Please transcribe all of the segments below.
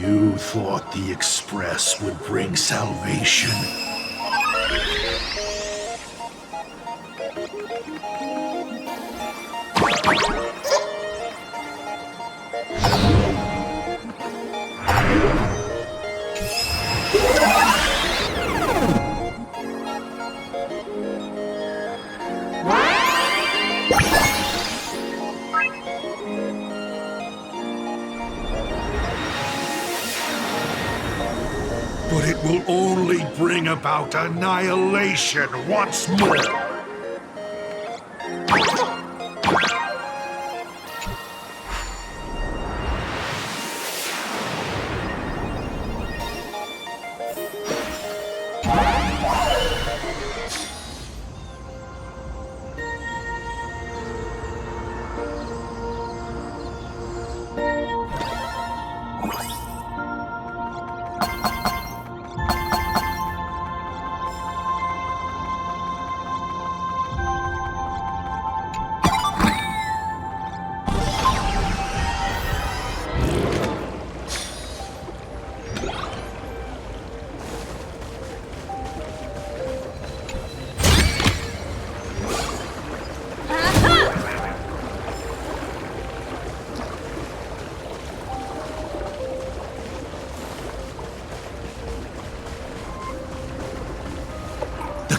You thought the Express would bring salvation? But it will only bring about annihilation once more.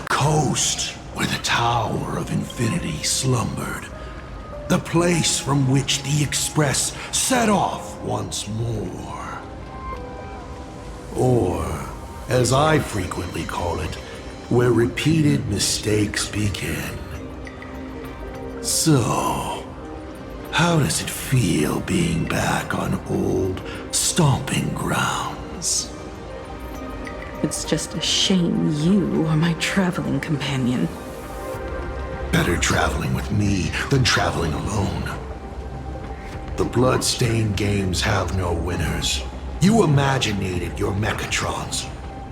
Coast where the Tower of Infinity slumbered. The place from which the Express set off once more. Or, as I frequently call it, where repeated mistakes begin. So, how does it feel being back on old stomping grounds? It's just a shame you are my traveling companion. Better traveling with me than traveling alone. The blood-stained games have no winners. You imaginated your Mechatrons,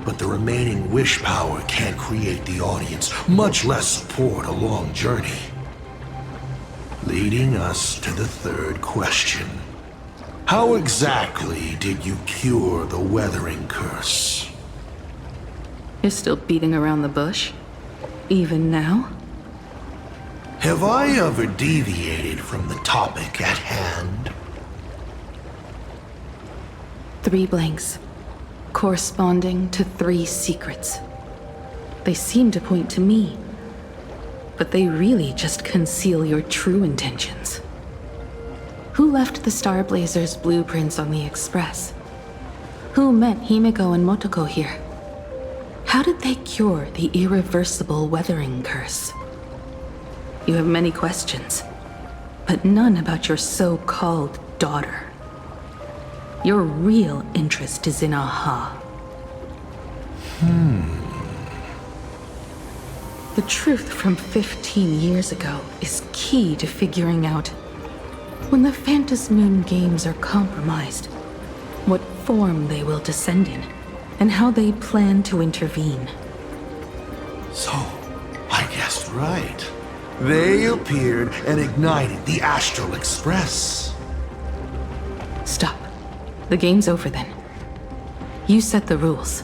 but the remaining wish power can't create the audience, much less support a long journey. Leading us to the third question. How exactly did you cure the weathering curse? You're still beating around the bush? Even now? Have I ever deviated from the topic at hand? 3 blanks, corresponding to 3 secrets. They seem to point to me, but they really just conceal your true intentions. Who left the Starblazer's blueprints on the Express? Who met Himiko and Motoko here? How did they cure the irreversible weathering curse? You have many questions, but none about your so-called daughter. Your real interest is in Aha. The truth from 15 years ago is key to figuring out when the Phantasmoon games are compromised, what form they will descend in, and how they plan to intervene. So, I guessed right. They appeared and ignited the Astral Express. Stop. The game's over then. You set the rules.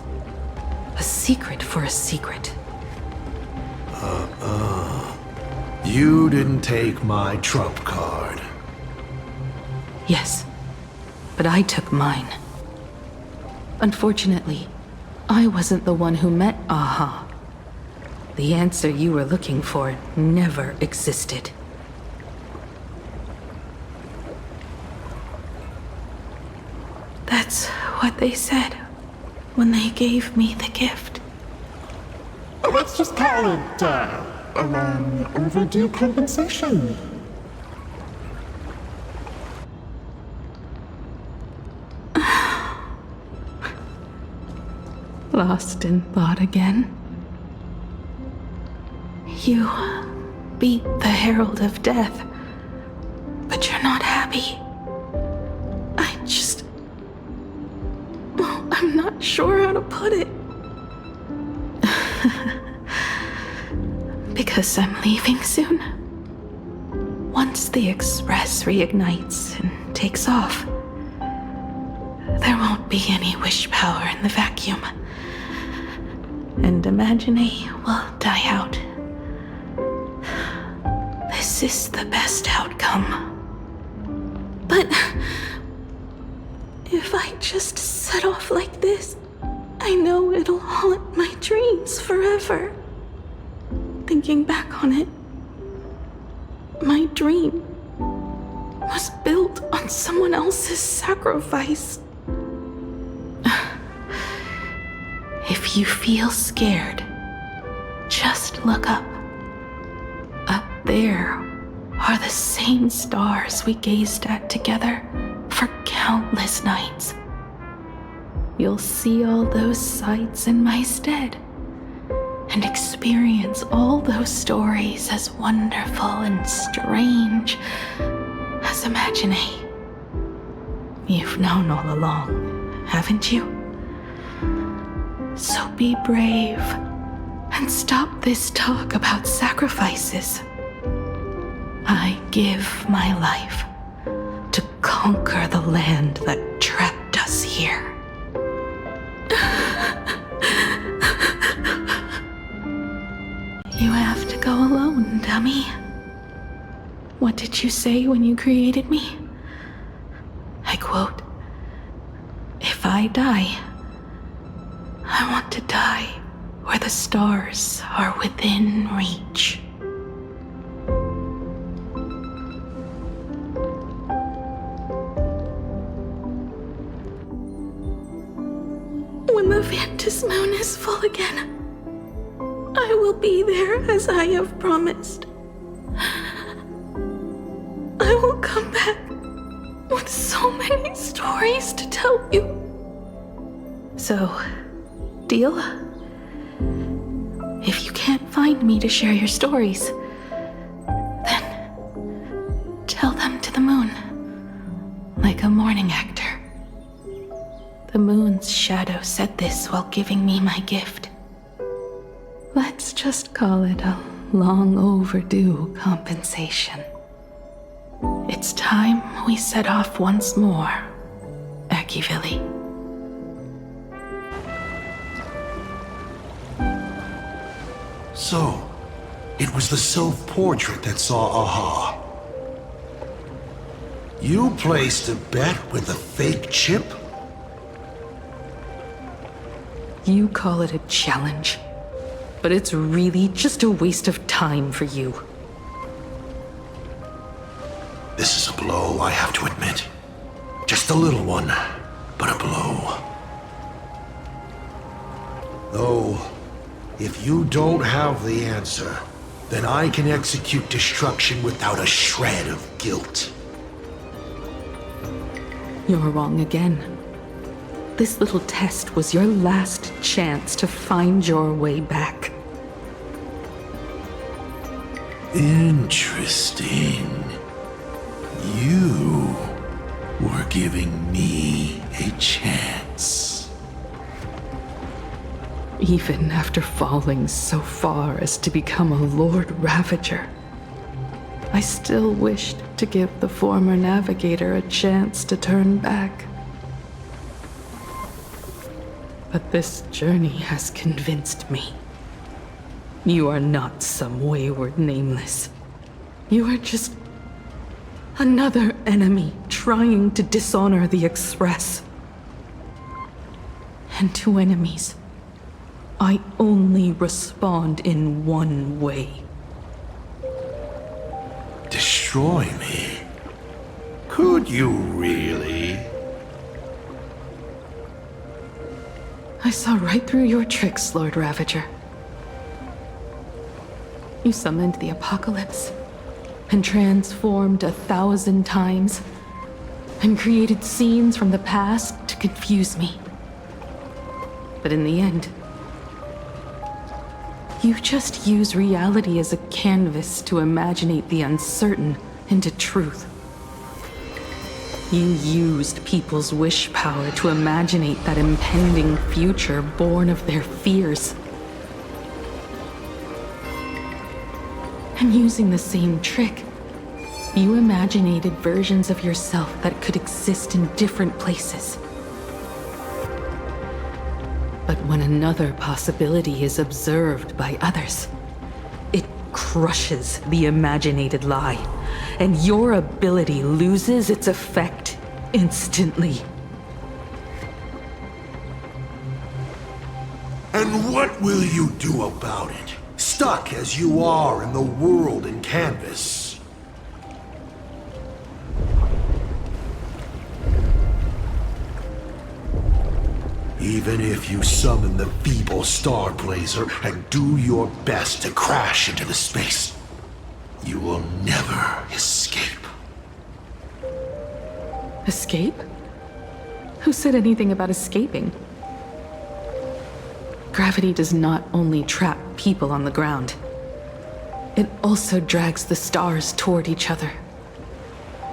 A secret for a secret. You didn't take my trump card. Yes, but I took mine. Unfortunately, I wasn't the one who met Aha. The answer you were looking for never existed. That's what they said when they gave me the gift. Let's just call it, a long overdue compensation. Lost in thought again. You beat the Herald of Death, but you're not happy. I'm not sure how to put it. Because I'm leaving soon. Once the Express reignites and takes off, there won't be any wish power in the vacuum. And Imagine will die out. This is the best outcome. But if I just set off like this, I know it'll haunt my dreams forever. Thinking back on it, my dream was built on someone else's sacrifice. If you feel scared, just look up. Up there are the same stars we gazed at together for countless nights. You'll see all those sights in my stead and experience all those stories as wonderful and strange as Imagine. You've known all along, haven't you? So be brave and stop this talk about sacrifices. I give my life to conquer the land that trapped us here. You have to go alone, dummy. What did you say when you created me? I quote, "If I die, I want to die where the stars are within reach." When the Ventus moon is full again, I will be there as I have promised. I will come back with so many stories to tell you. So, deal? If you can't find me to share your stories, then tell them to the moon, like a morning actor. The moon's shadow said this while giving me my gift. Let's just call it a long overdue compensation. It's time we set off once more, Akivili. So, it was the self-portrait that saw Aha. You placed a bet with a fake chip? You call it a challenge, but it's really just a waste of time for you. This is a blow, I have to admit. Just a little one, but a blow. Though, if you don't have the answer, then I can execute destruction without a shred of guilt. You're wrong again. This little test was your last chance to find your way back. Interesting. You were giving me a chance. Even after falling so far as to become a Lord Ravager, I still wished to give the former navigator a chance to turn back. But this journey has convinced me. You are not some wayward nameless. You are just another enemy trying to dishonor the Express. And to enemies, I only respond in one way. Destroy me? Could you really? I saw right through your tricks, Lord Ravager. You summoned the apocalypse, and transformed 1,000 times, and created scenes from the past to confuse me. But in the end, you just use reality as a canvas to imaginate the uncertain into truth. You used people's wish power to imaginate that impending future born of their fears. And using the same trick, you imaginated versions of yourself that could exist in different places. But when another possibility is observed by others, it crushes the imaginated lie, and your ability loses its effect instantly. And what will you do about it? Stuck as you are in the world in canvas. Even if you summon the feeble star blazer and do your best to crash into the space, you will never escape. Escape? Who said anything about escaping? Gravity does not only trap people on the ground, it also drags the stars toward each other.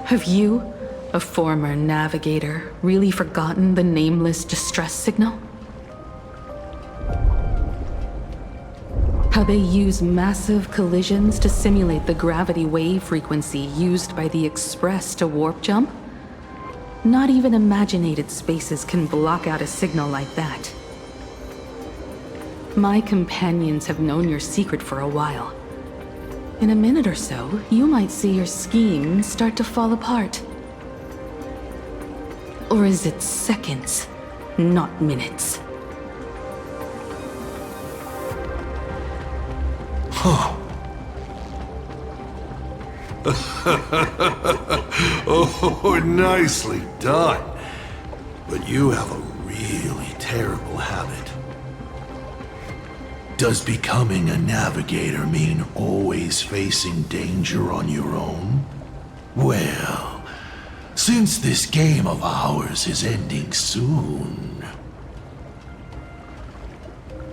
Have you, a former navigator, really forgotten the nameless distress signal? How they use massive collisions to simulate the gravity wave frequency used by the Express to warp jump? Not even imaginated spaces can block out a signal like that. My companions have known your secret for a while. In a minute or so, you might see your scheme start to fall apart. Or is it seconds, not minutes? Huh. Oh, nicely done. But you have a really terrible habit. Does becoming a navigator mean always facing danger on your own? Well, since this game of ours is ending soon,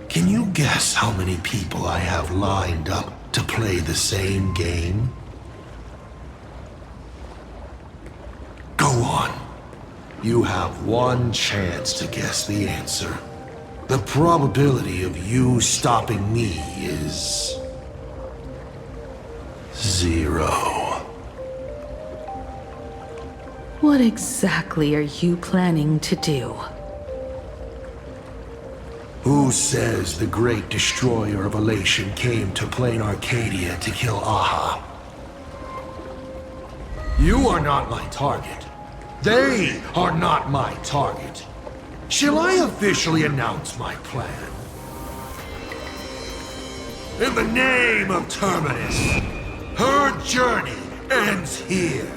can you guess how many people I have lined up to play the same game? Go on. You have one chance to guess the answer. The probability of you stopping me is 0. What exactly are you planning to do? Who says the great destroyer of Elation came to Planarcadia to kill Aha? You are not my target. They are not my target. Shall I officially announce my plan? In the name of Terminus, her journey ends here.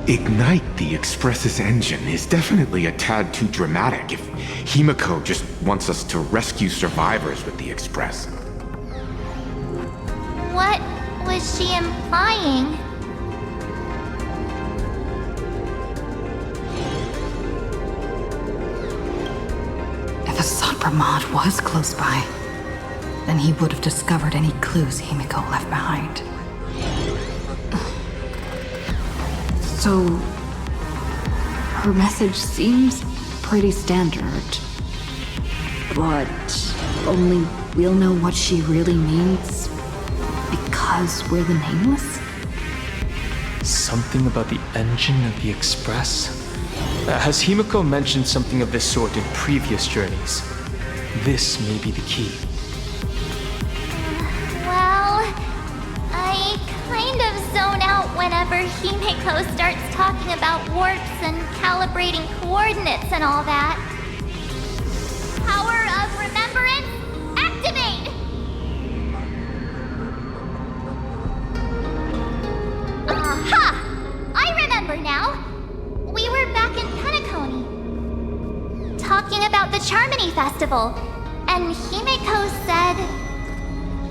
Ignite the Express's engine is definitely a tad too dramatic if Himiko just wants us to rescue survivors with the Express. What was she implying? If Assad Brahmad was close by, then he would have discovered any clues Himiko left behind. So, her message seems pretty standard. But only we'll know what she really means because we're the Nameless? Something about the engine of the Express? Has Himiko mentioned something of this sort in previous journeys? This may be the key. Well, I kind of zone out whenever Himiko starts talking about warps and calibrating coordinates and all that. Power of remembrance, activate! Aha! I remember now. We were back in Penacony, talking about the Charmony Festival, and Himiko said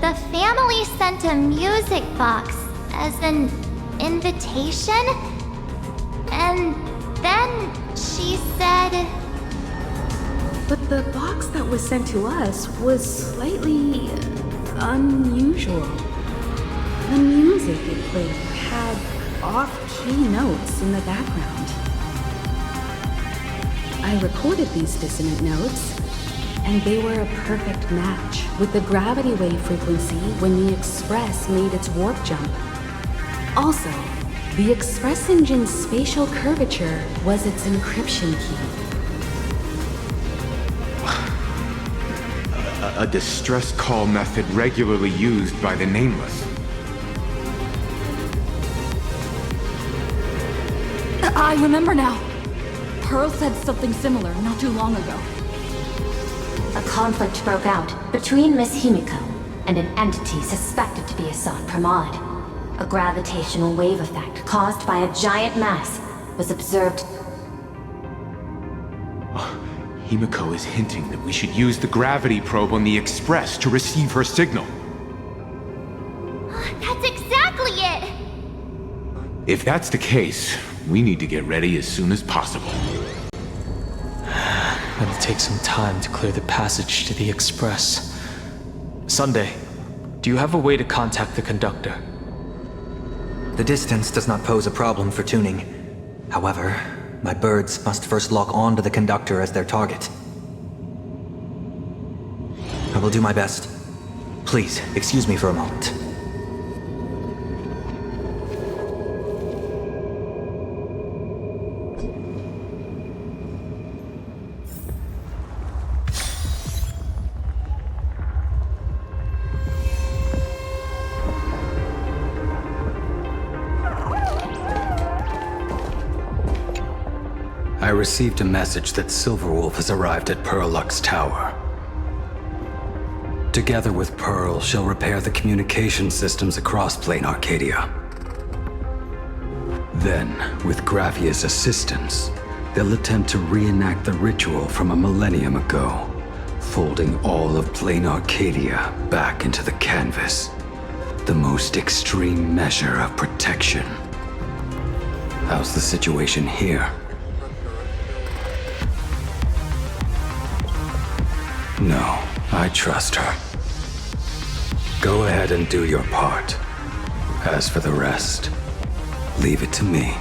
the family sent a music box as an invitation, and then she said... But the box that was sent to us was slightly unusual. The music it played had off-key notes in the background. I recorded these dissonant notes, and they were a perfect match with the gravity wave frequency when the Express made its warp jump. Also, the Express engine's spatial curvature was its encryption key. A distress call method regularly used by the Nameless. I remember now. Pearl said something similar not too long ago. A conflict broke out between Miss Himiko and an entity suspected to be a Sod Pramod. A gravitational wave effect caused by a giant mass was observed. Himiko is hinting that we should use the gravity probe on the Express to receive her signal. That's exactly it! If that's the case, we need to get ready as soon as possible. It'll take some time to clear the passage to the Express. Sunday, do you have a way to contact the conductor? The distance does not pose a problem for tuning. However, my birds must first lock on to the conductor as their target. I will do my best. Please, excuse me for a moment. I received a message that Silverwolf has arrived at Pearlux Tower. Together with Pearl, she'll repair the communication systems across Planarcadia. Then, with Graphia's assistance, they'll attempt to reenact the ritual from a millennium ago, folding all of Planarcadia back into the canvas. The most extreme measure of protection. How's the situation here? No, I trust her. Go ahead and do your part. As for the rest, leave it to me.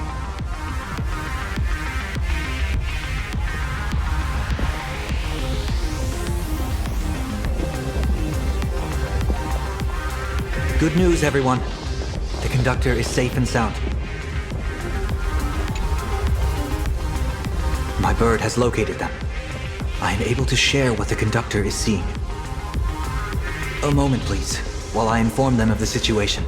Good news, everyone. The conductor is safe and sound. My bird has located them. I am able to share what the conductor is seeing. A moment, please, while I inform them of the situation.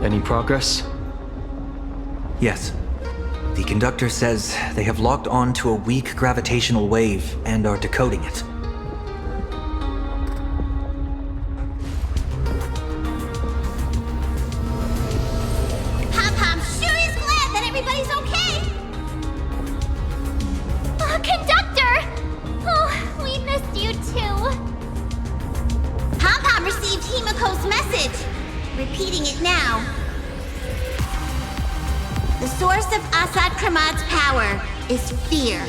Any progress? Yes. The conductor says they have locked on to a weak gravitational wave and are decoding it. Pom-Pom sure is glad that everybody's okay! Conductor! Oh, we missed you too. Pom-Pom received Himiko's message. Repeating it now. The source of Assad Kramad's power is fear.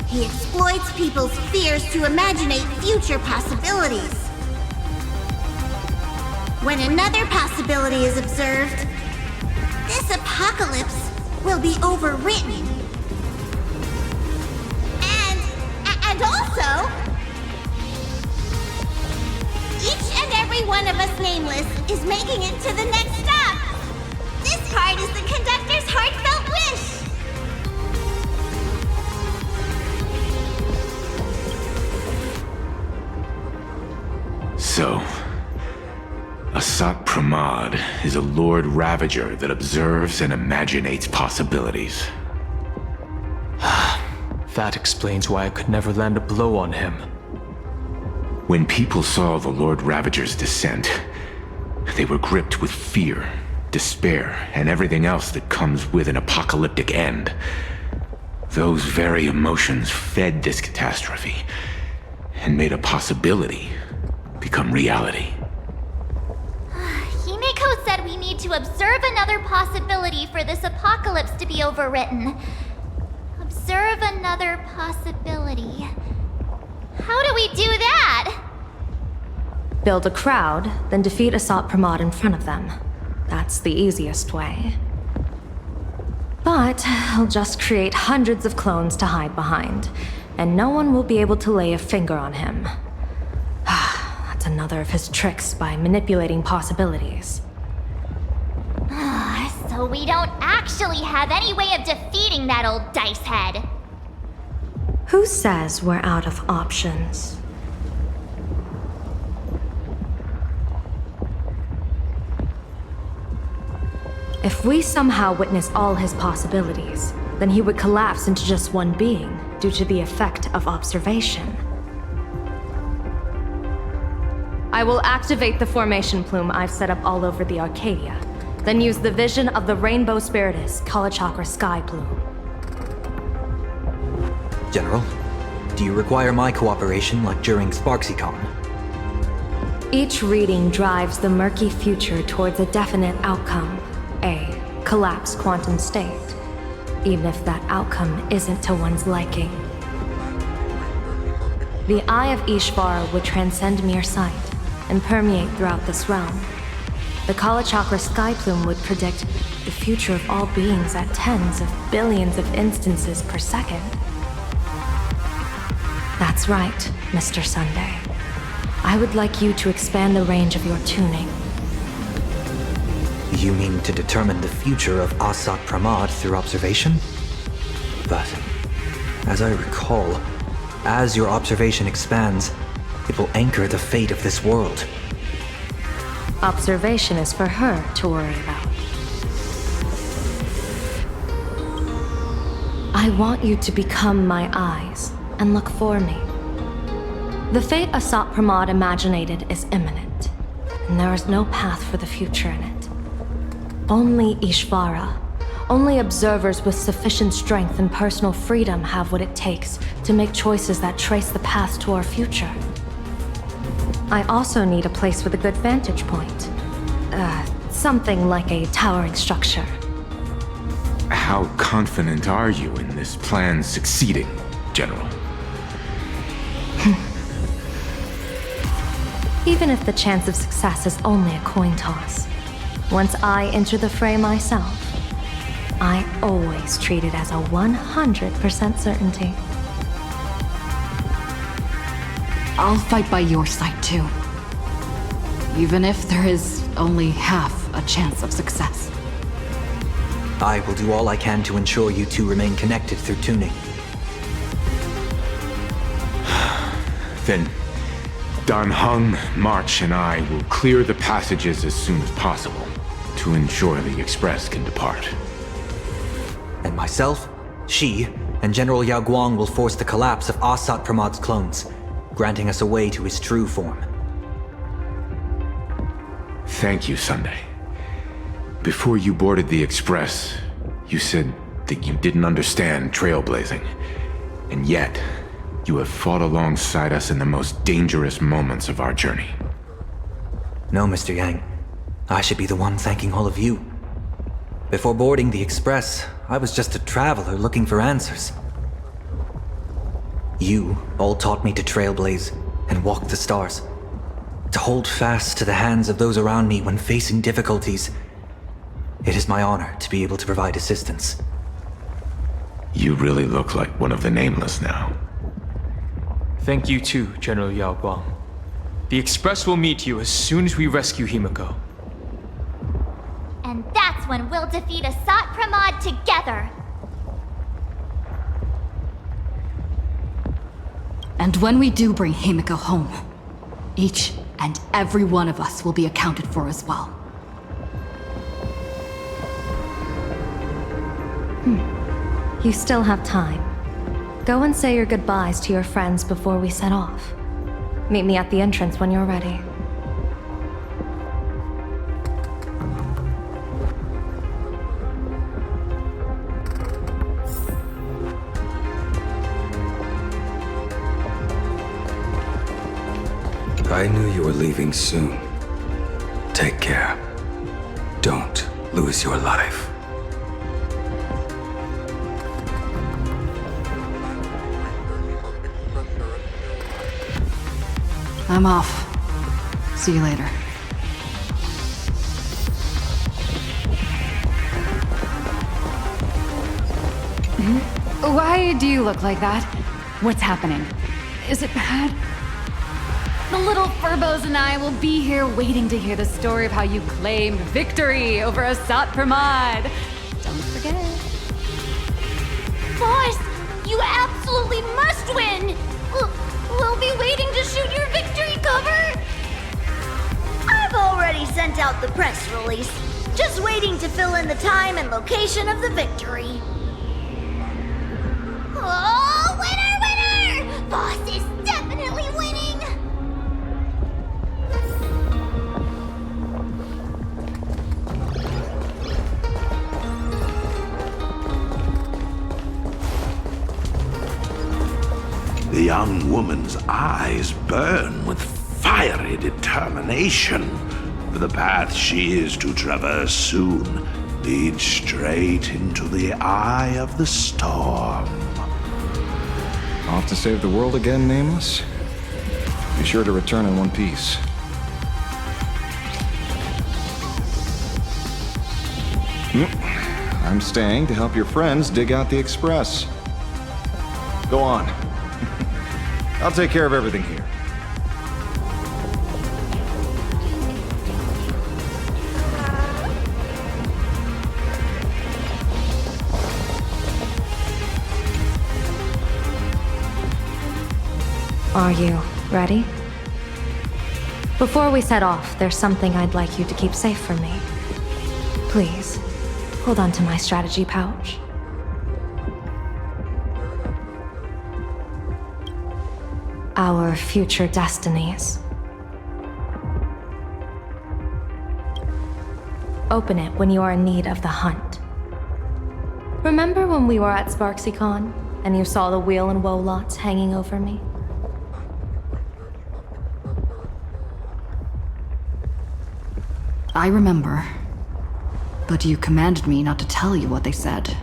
He exploits people's fears to imaginate future possibilities. When another possibility is observed, this apocalypse will be overwritten. And also, each one of us nameless is making it to the next stop. This part is the conductor's heartfelt wish. So, Asat Pramad is a Lord Ravager that observes and imaginates possibilities. That explains why I could never land a blow on him. When people saw the Lord Ravager's descent, they were gripped with fear, despair, and everything else that comes with an apocalyptic end. Those very emotions fed this catastrophe, and made a possibility become reality. Himeko said we need to observe another possibility for this apocalypse to be overwritten. Observe another possibility. How do we do that? Build a crowd, then defeat Asat Pramad in front of them. That's the easiest way. But I'll just create hundreds of clones to hide behind, and no one will be able to lay a finger on him. That's another of his tricks by manipulating possibilities. So we don't actually have any way of defeating that old dice head. Who says we're out of options? If we somehow witness all his possibilities, then he would collapse into just one being due to the effect of observation. I will activate the formation plume I've set up all over the Arcadia, then use the vision of the Rainbow Spiritus Kalachakra Sky Plume. General, do you require my cooperation like during SparksyCon? Each reading drives the murky future towards a definite outcome, a collapsed quantum state, even if that outcome isn't to one's liking. The Eye of Ishvara would transcend mere sight and permeate throughout this realm. The Kalachakra Sky Plume would predict the future of all beings at tens of billions of instances per second. That's right, Mr. Sunday. I would like you to expand the range of your tuning. You mean to determine the future of Asat Pramad through observation? But, as I recall, as your observation expands, it will anchor the fate of this world. Observation is for her to worry about. I want you to become my eyes and look for me. The fate Asat Pramad imaginated is imminent, and there is no path for the future in it. Only Ishvara, only observers with sufficient strength and personal freedom have what it takes to make choices that trace the path to our future. I also need a place with a good vantage point. Something like a towering structure. How confident are you in this plan succeeding, General? Even if the chance of success is only a coin toss, once I enter the fray myself, I always treat it as a 100% certainty. I'll fight by your side too. Even if there is only half a chance of success. I will do all I can to ensure you two remain connected through tuning. Then, Dan Heng, March, and I will clear the passages as soon as possible to ensure the Express can depart. And myself, Shi, and General Yao Guang will force the collapse of Asat Pramad's clones, granting us a way to his true form. Thank you, Sunday. Before you boarded the Express, you said that you didn't understand trailblazing. And yet, you have fought alongside us in the most dangerous moments of our journey. No, Mr. Yang. I should be the one thanking all of you. Before boarding the Express, I was just a traveler looking for answers. You all taught me to trailblaze and walk the stars. To hold fast to the hands of those around me when facing difficulties. It is my honor to be able to provide assistance. You really look like one of the Nameless now. Thank you too, General Yao Guang. The Express will meet you as soon as we rescue Himiko. And that's when we'll defeat Asat Pramod together. And when we do bring Himiko home, each and every one of us will be accounted for as well. You still have time. Go and say your goodbyes to your friends before we set off. Meet me at the entrance when you're ready. I knew you were leaving soon. Take care. Don't lose your life. I'm off. See you later. Why do you look like that? What's happening? Is it bad? The little Furbos and I will be here waiting to hear the story of how you claimed victory over Asat Pramod. Don't forget. Boss, you absolutely must win! We'll be waiting to shoot your victory cover! I've already sent out the press release. Just waiting to fill in the time and location of the victory. Oh, winner, winner! Boss is definitely winning! The young woman's eyes burn with fiery determination, for the path she is to traverse soon leads straight into the eye of the storm. Off to save the world again, Nameless? Be sure to return in one piece. I'm staying to help your friends dig out the Express. Go on. I'll take care of everything here. Are you ready? Before we set off, there's something I'd like you to keep safe from me. Please, hold on to my strategy pouch. Our future destinies. Open it when you are in need of the hunt. Remember when we were at SparksyCon and you saw the wheel and woe lots hanging over me? I remember. But you commanded me not to tell you what they said.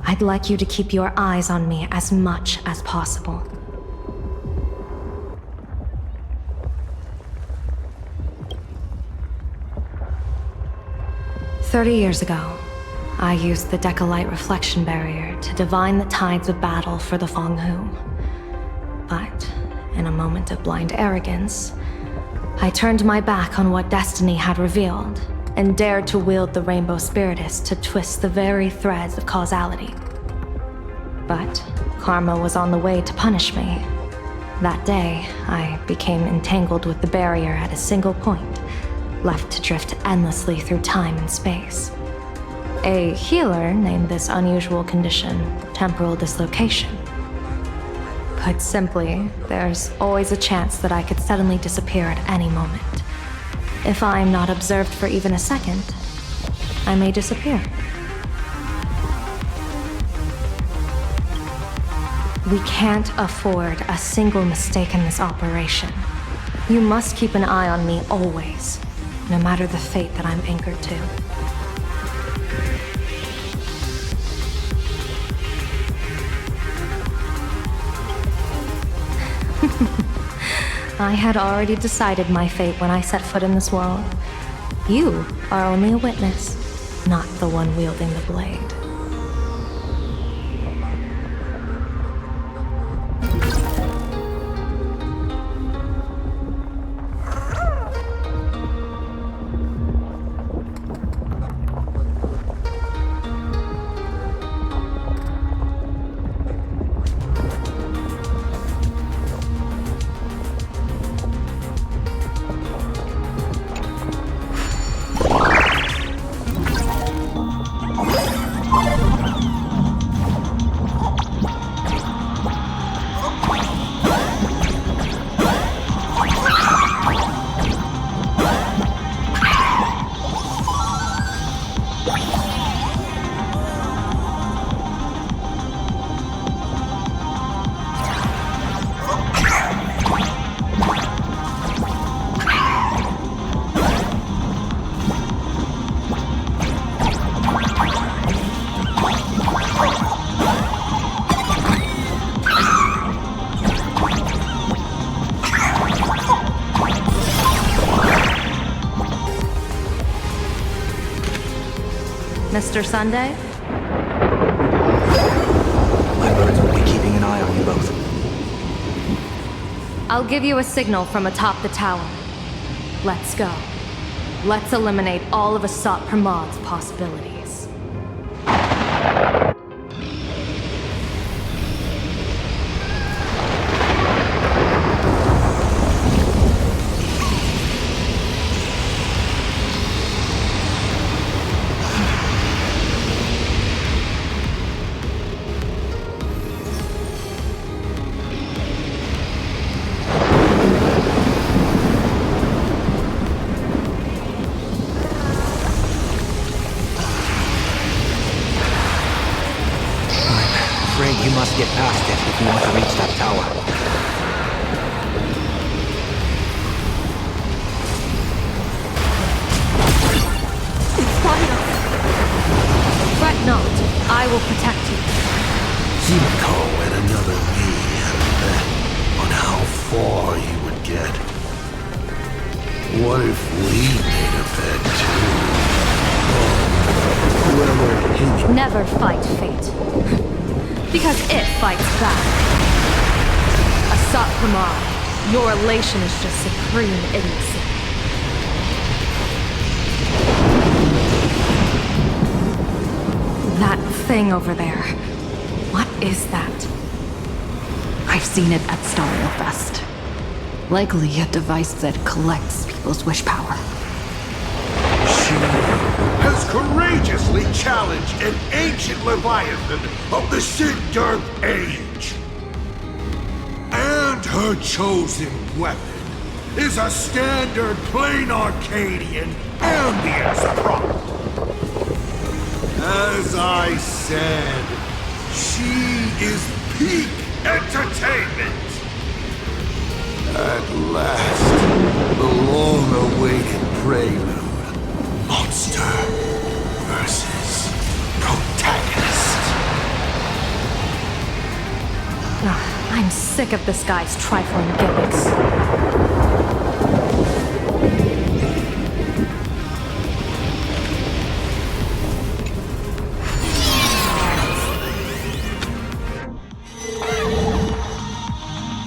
I'd like you to keep your eyes on me as much as possible. "30 years ago, I used the Decalite reflection barrier to divine the tides of battle for the Fonghu. But, in a moment of blind arrogance, I turned my back on what destiny had revealed and dared to wield the Rainbow Spiritus to twist the very threads of causality. But karma was on the way to punish me. That day, I became entangled with the barrier at a single point, left to drift endlessly through time and space. A healer named this unusual condition temporal dislocation. Put simply, there's always a chance that I could suddenly disappear at any moment. If I'm not observed for even a second, I may disappear. We can't afford a single mistake in this operation. You must keep an eye on me always, no matter the fate that I'm anchored to. I had already decided my fate when I set foot in this world. You are only a witness, not the one wielding the blade. Mr. Sunday? My birds will be keeping an eye on you both. I'll give you a signal from atop the tower. Let's go. Let's eliminate all of Asat Pramad's possibilities. You must get past it if you want to reach that tower. Fret not. I will protect you. Himiko and another me had a bet on how far you would get. What if we made a bet too? Whoever Himiko... Never fight fate. Because it fights back. Asat Pramad, your elation is just supreme idiocy. That thing over there. What is that? I've seen it at Star Wars Fest. Likely a device that collects people's wish power. She has courageously challenged an ancient Leviathan of the Sigurd Age. And her chosen weapon is a standard Planarcadian ambience prop. As I said, she is peak entertainment. At last, the long-awaited prelude. Monster versus protagonist. I'm sick of this guy's trifling gimmicks.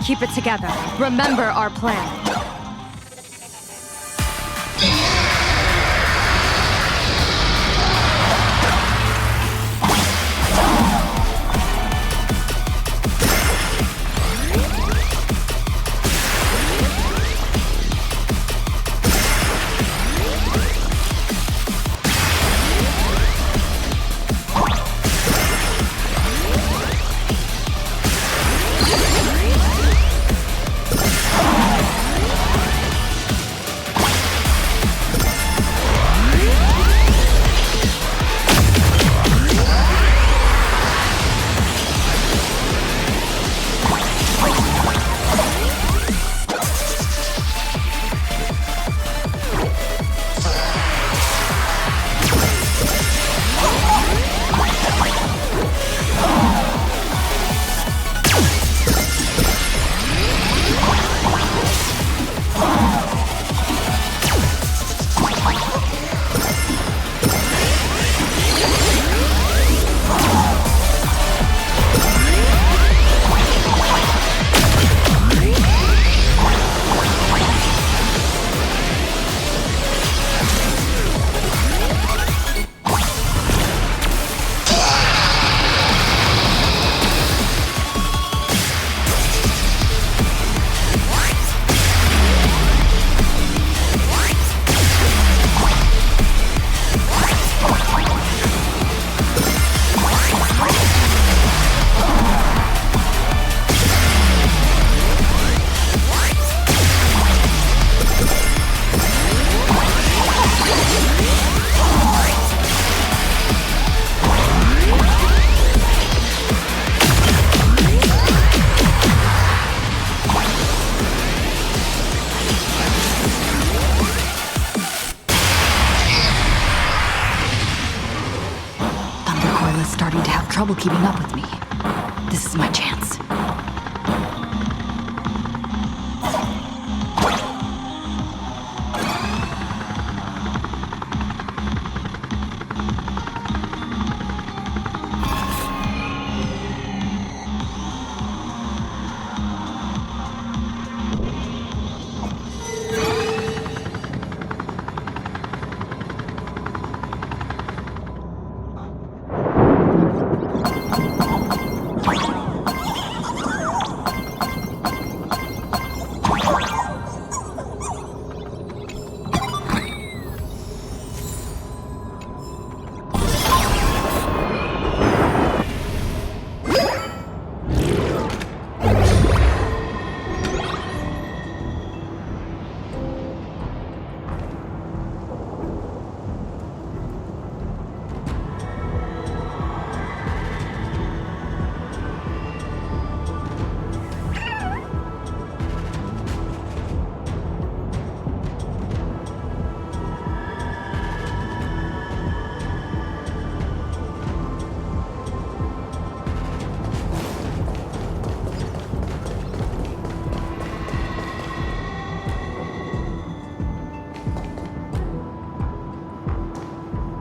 Keep it together. Remember our plan. Starting to have trouble keeping up with me. This is my chance.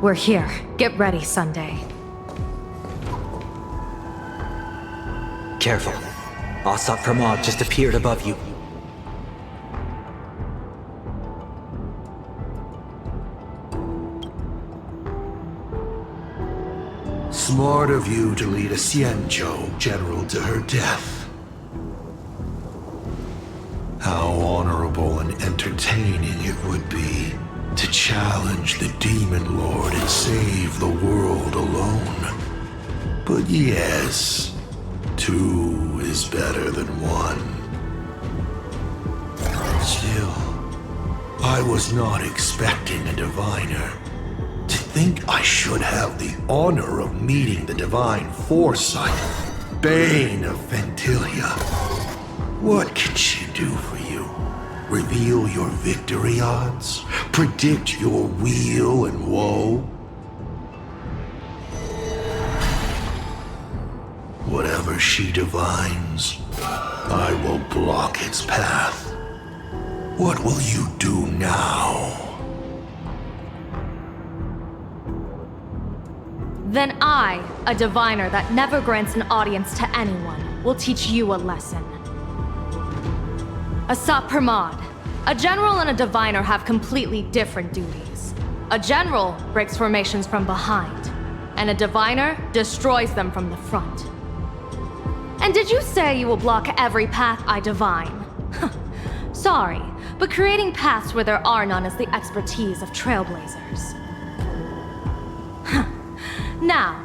We're here. Get ready, Sunday. Careful. Assat Pramod just appeared above you. Smart of you to lead a Xianzhou general to her death. How honorable and entertaining it would be to challenge the Demon Lord and save the world alone. But yes, 2 is better than 1. Still, I was not expecting a diviner. To think I should have the honor of meeting the divine foresight, Bane of Ventilia. What can she do for you? Reveal your victory odds? Predict your weal and woe? Whatever she divines, I will block its path. What will you do now? Then I, a diviner that never grants an audience to anyone, will teach you a lesson. Assat Pramod, a general and a diviner have completely different duties. A general breaks formations from behind, and a diviner destroys them from the front. And did you say you will block every path I divine? Sorry, but creating paths where there are none is the expertise of trailblazers. Now,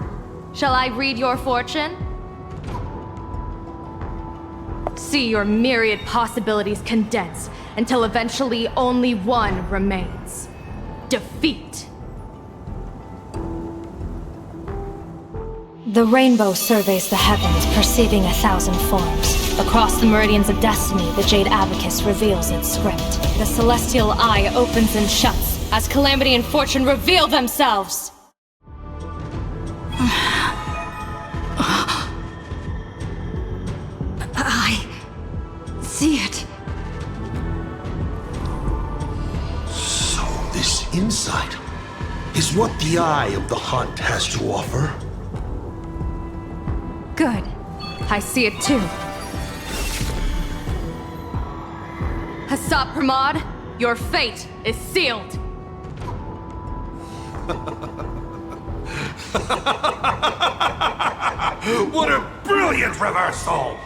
shall I read your fortune? See your myriad possibilities condense until eventually only one remains. Defeat. The rainbow surveys the heavens, perceiving 1,000 forms. Across the meridians of destiny, the Jade Abacus reveals its script. The celestial eye opens and shuts as calamity and fortune reveal themselves. I see it. So this insight is what the Eye of the Hunt has to offer. Good. I see it too. Assat Pramod, your fate is sealed. What a brilliant reversal!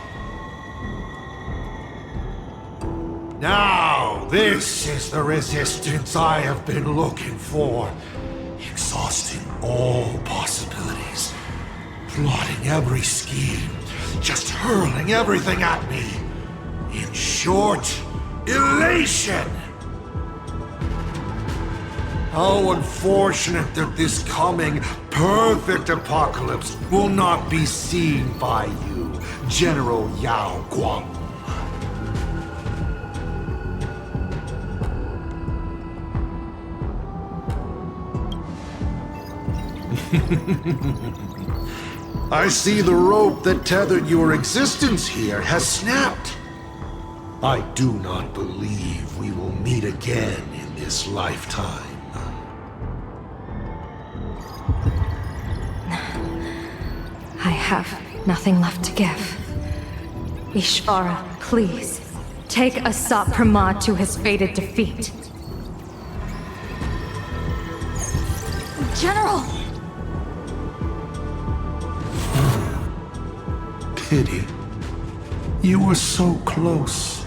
Now, this is the resistance I have been looking for. Exhausting all possibilities. Plotting every scheme. Just hurling everything at me. In short, elation! How unfortunate that this coming perfect apocalypse will not be seen by you, General Yao Guang. I see the rope that tethered your existence here has snapped. I do not believe we will meet again in this lifetime. I have nothing left to give. Ishvara, please, take Assat Pramod to his fated defeat. General! Pity. You were so close.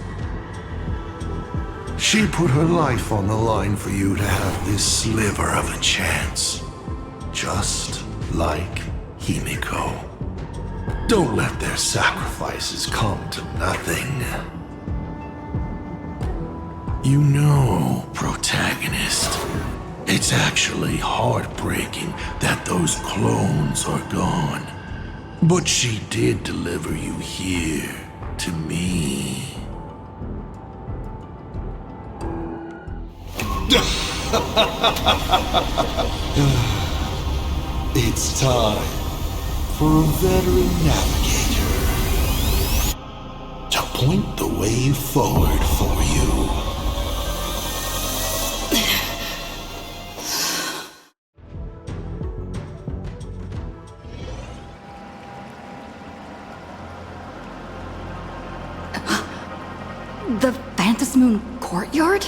She put her life on the line for you to have this sliver of a chance. Just like Himiko. Don't let their sacrifices come to nothing. You know, protagonist, it's actually heartbreaking that those clones are gone. But she did deliver you here, to me. It's time for a veteran navigator to point the way forward for you. courtyard?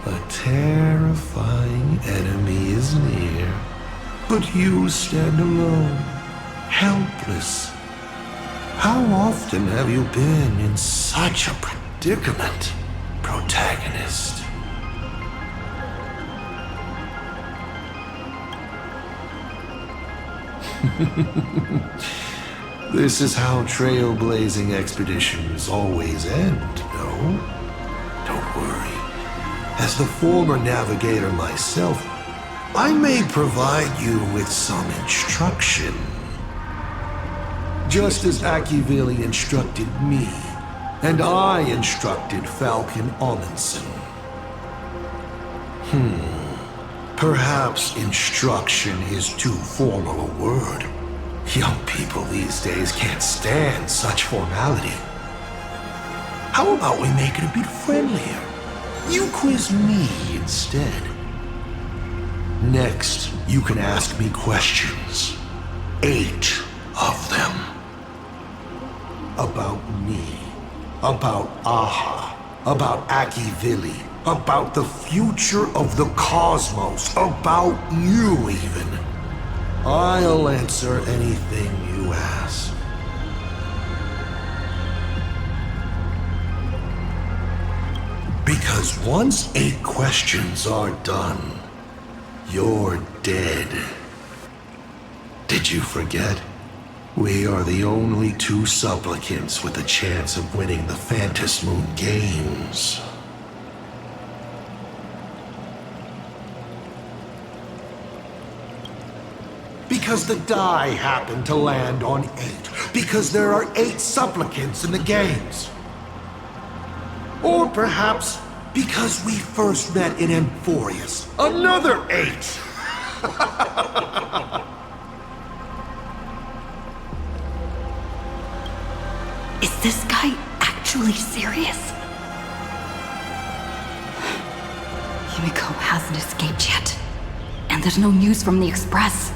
A terrifying enemy is near. But you stand alone, helpless. How often have you been in such a predicament, protagonist? This is how trailblazing expeditions always end, no? Don't worry. As the former navigator myself, I may provide you with some instruction. Just as Akivili instructed me, and I instructed Falcon Amundsen. Perhaps instruction is too formal a word. Young people these days can't stand such formality. How about we make it a bit friendlier? You quiz me instead. Next, you can ask me questions. 8 of them. About me. About Aha. About Akivili. About the future of the cosmos. About you, even. I'll answer anything you ask. Because once 8 questions are done, you're dead. Did you forget? We are the only 2 supplicants with a chance of winning the Phantom Moon Games. Because the die happened to land on 8. Because there are 8 supplicants in the games. Or perhaps because we first met in Amphorius. Another 8! Is this guy actually serious? Himiko hasn't escaped yet. And there's no news from the Express.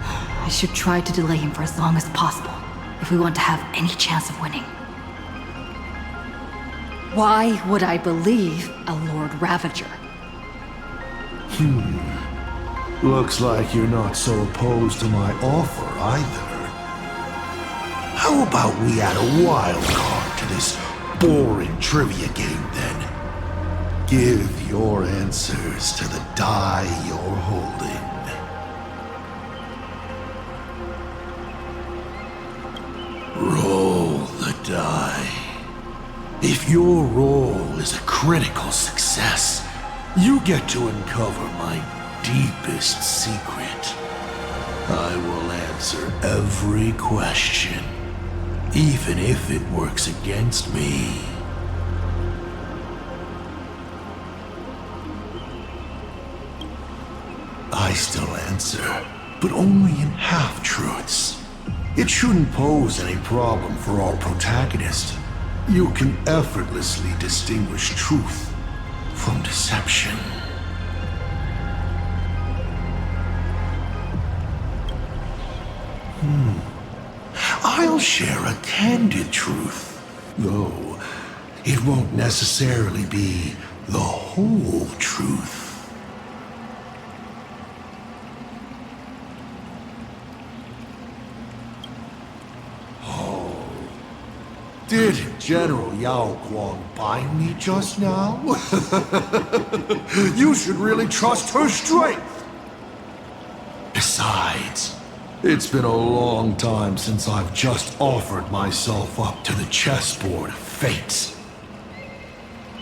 I should try to delay him for as long as possible, if we want to have any chance of winning. Why would I believe a Lord Ravager? Looks like you're not so opposed to my offer either. How about we add a wild card to this boring trivia game then? Give your answers to the die you're holding. Roll the die. If your roll is a critical success, you get to uncover my deepest secret. I will answer every question, even if it works against me. I still answer, but only in half-truths. It shouldn't pose any problem for our protagonist. You can effortlessly distinguish truth from deception. I'll share a candid truth, though it won't necessarily be the whole truth. Did General Yao Guang bind me just now? You should really trust her strength! Besides, it's been a long time since I've just offered myself up to the chessboard of fates.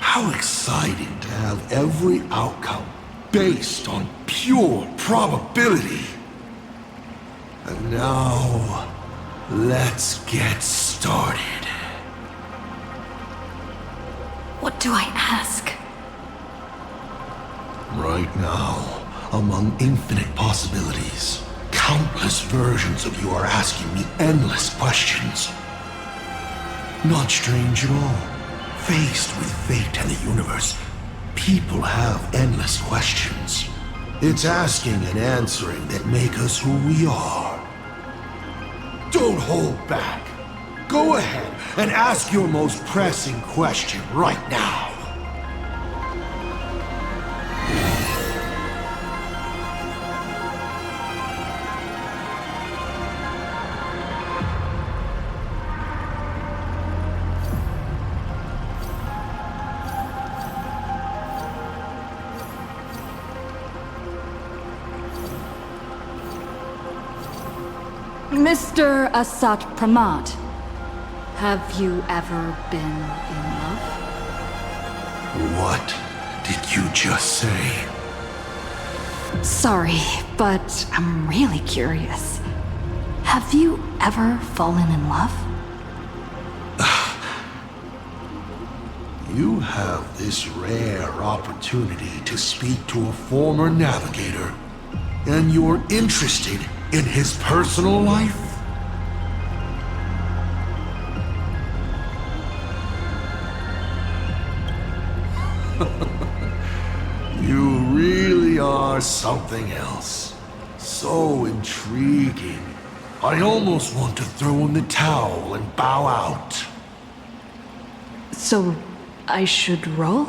How exciting to have every outcome based on pure probability. And now, let's get started. What do I ask? Right now, among infinite possibilities, countless versions of you are asking me endless questions. Not strange at all. Faced with fate and the universe, people have endless questions. It's asking and answering that make us who we are. Don't hold back. Go ahead and ask your most pressing question right now. Mr. Asat Pramad, have you ever been in love? What did you just say? Sorry, but I'm really curious. Have you ever fallen in love? You have this rare opportunity to speak to a former navigator, and you're interested in his personal life? You really are something else. So intriguing. I almost want to throw in the towel and bow out. So, I should roll?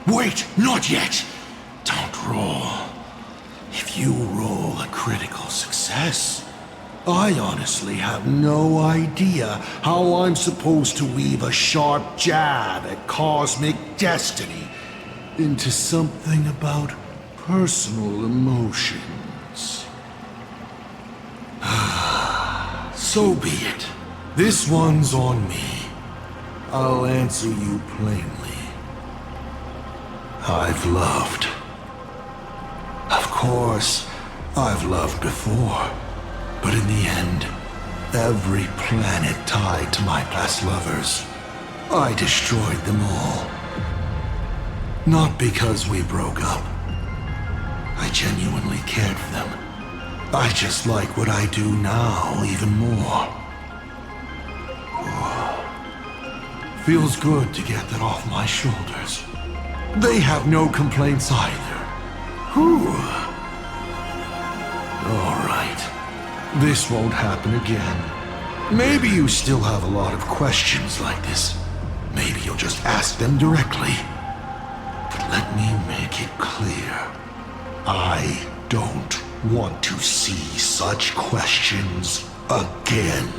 Wait, not yet. Don't roll. If you roll a critical success, I honestly have no idea how I'm supposed to weave a sharp jab at cosmic destiny into something about personal emotions. So be it. This one's on me. I'll answer you plainly. I've loved. Of course, I've loved before. But in the end, every planet tied to my past lovers, I destroyed them all. Not because we broke up. I genuinely cared for them. I just like what I do now even more. Feels good to get that off my shoulders. They have no complaints either. Whew. All right. This won't happen again. Maybe you still have a lot of questions like this. Maybe you'll just ask them directly. But let me make it clear. I don't want to see such questions again.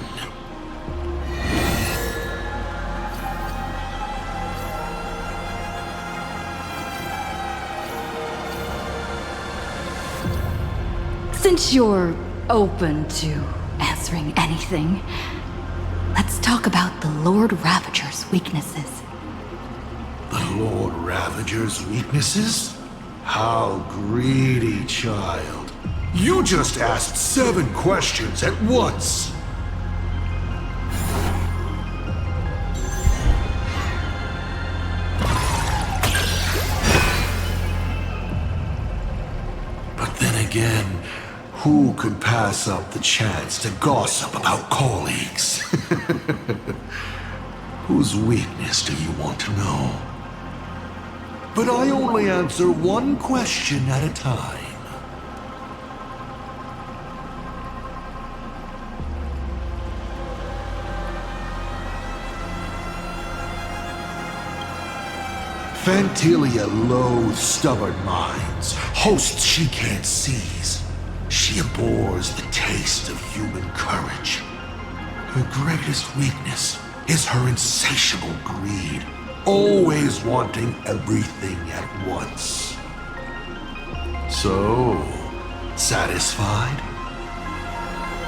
Since you're open to answering anything, let's talk about the Lord Ravager's weaknesses. The Lord Ravager's weaknesses? How greedy, child. You just asked 7 questions at once. But then again, who could pass up the chance to gossip about colleagues? Whose weakness do you want to know? But I only answer one question at a time. Fantilia loathes stubborn minds, hosts she can't seize. She abhors the taste of human courage. Her greatest weakness is her insatiable greed, always wanting everything at once. So, satisfied?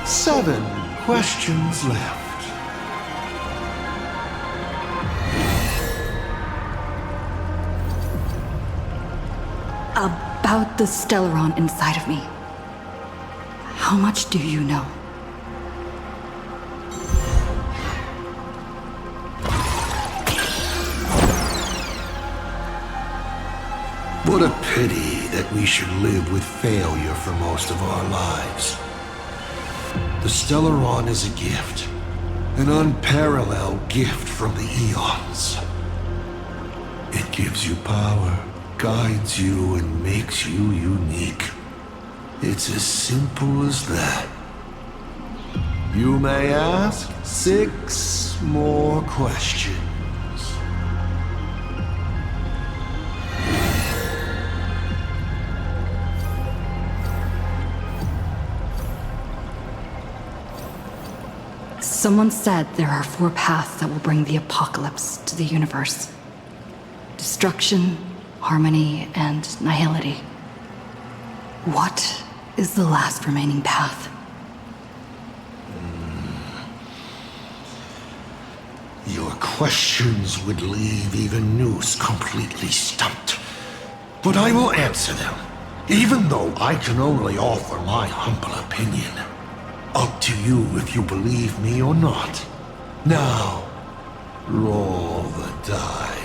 7 questions left. About the Stellaron inside of me. How much do you know? What a pity that we should live with failure for most of our lives. The Stellaron is a gift, an unparalleled gift from the eons. It gives you power, guides you, and makes you unique. It's as simple as that. You may ask 6 more questions. Someone said there are 4 paths that will bring the apocalypse to the universe. Destruction, harmony, and nihility. What is the last remaining path? Your questions would leave even Noose completely stumped. But I will answer them, even though I can only offer my humble opinion. Up to you if you believe me or not. Now, roll the die.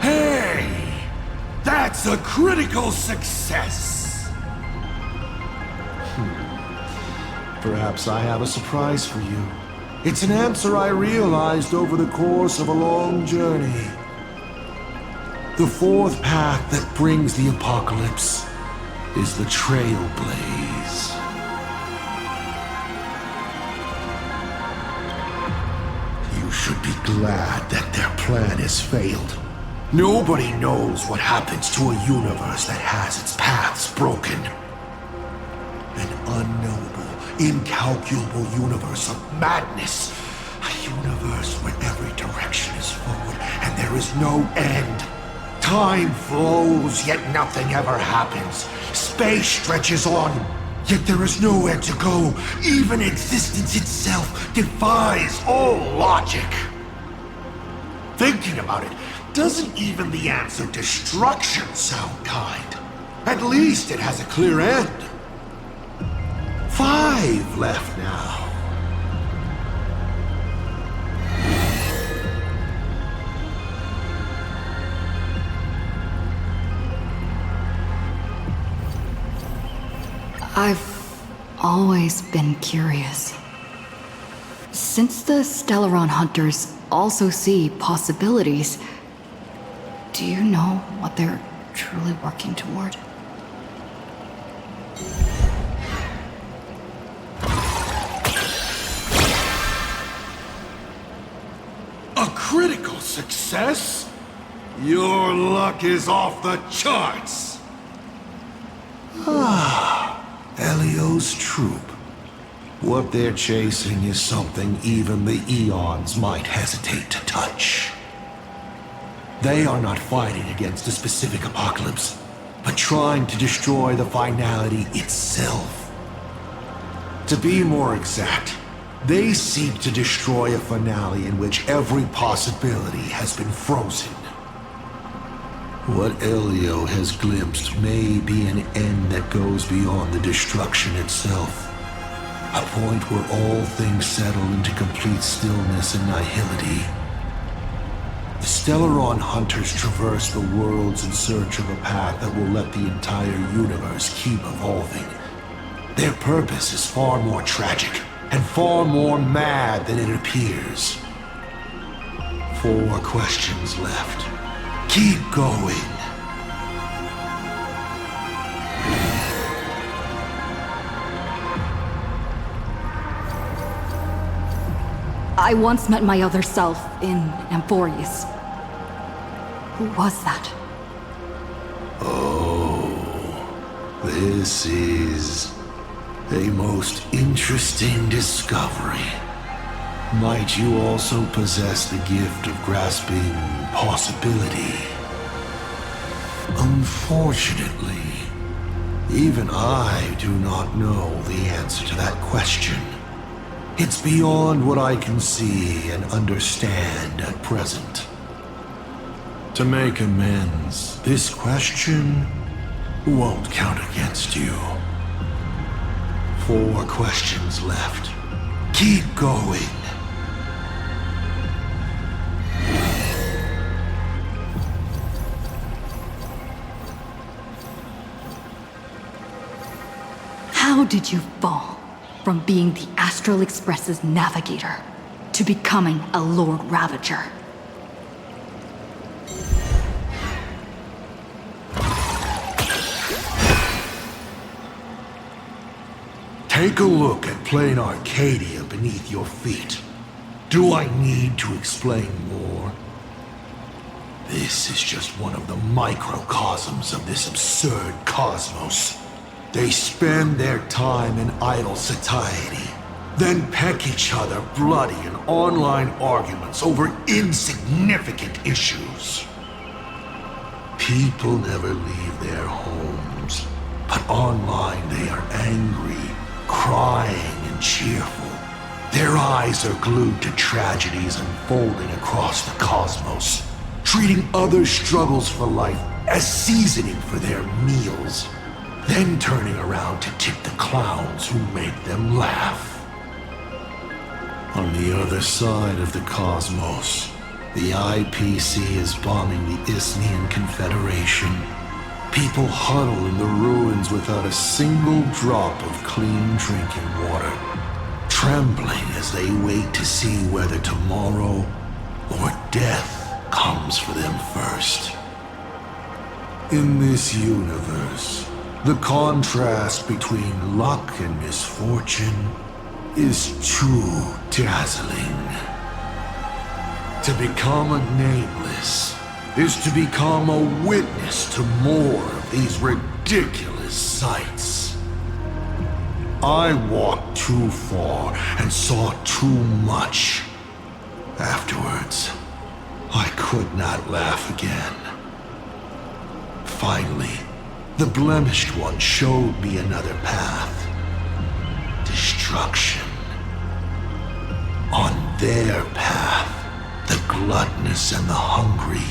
Hey! That's a critical success! Perhaps I have a surprise for you. It's an answer I realized over the course of a long journey. The 4th path that brings the apocalypse is the Trailblaze. You should be glad that their plan has failed. Nobody knows what happens to a universe that has its paths broken. An unknowable, incalculable universe of madness. A universe where every direction is forward and there is no end. Time flows, yet nothing ever happens. Space stretches on, yet there is nowhere to go. Even existence itself defies all logic. Thinking about it, doesn't even the answer destruction sound kind? At least it has a clear end. 5 left now. I've always been curious. Since the Stellaron Hunters also see possibilities, do you know what they're truly working toward? A critical success? Your luck is off the charts! Elio's troop. What they're chasing is something even the Eons might hesitate to touch. They are not fighting against a specific apocalypse, but trying to destroy the finality itself. To be more exact, they seek to destroy a finale in which every possibility has been frozen. What Elio has glimpsed may be an end that goes beyond the destruction itself. A point where all things settle into complete stillness and nihility. The Stellaron Hunters traverse the worlds in search of a path that will let the entire universe keep evolving. Their purpose is far more tragic and far more mad than it appears. 4 questions left. Keep going. I once met my other self in Amphorius. Who was that? Oh, this is a most interesting discovery. Might you also possess the gift of grasping possibility? Unfortunately, even I do not know the answer to that question. It's beyond what I can see and understand at present. To make amends, this question won't count against you. 4 questions left. Keep going. How did you fall from being the Astral Express's navigator to becoming a Lord Ravager? Take a look at Planarcadia beneath your feet. Do I need to explain more? This is just one of the microcosms of this absurd cosmos. They spend their time in idle satiety, then peck each other bloody in online arguments over insignificant issues. People never leave their homes, but online they are angry, crying, and cheerful. Their eyes are glued to tragedies unfolding across the cosmos, treating other struggles for life as seasoning for their meals, then turning around to tip the clowns who make them laugh. On the other side of the cosmos, the IPC is bombing the Isnian Confederation. People huddle in the ruins without a single drop of clean drinking water, trembling as they wait to see whether tomorrow or death comes for them first. In this universe, the contrast between luck and misfortune is too dazzling. To become a nameless is to become a witness to more of these ridiculous sights. I walked too far and saw too much. Afterwards, I could not laugh again. Finally, the blemished one showed me another path. Destruction. On their path, the gluttonous and the hungry,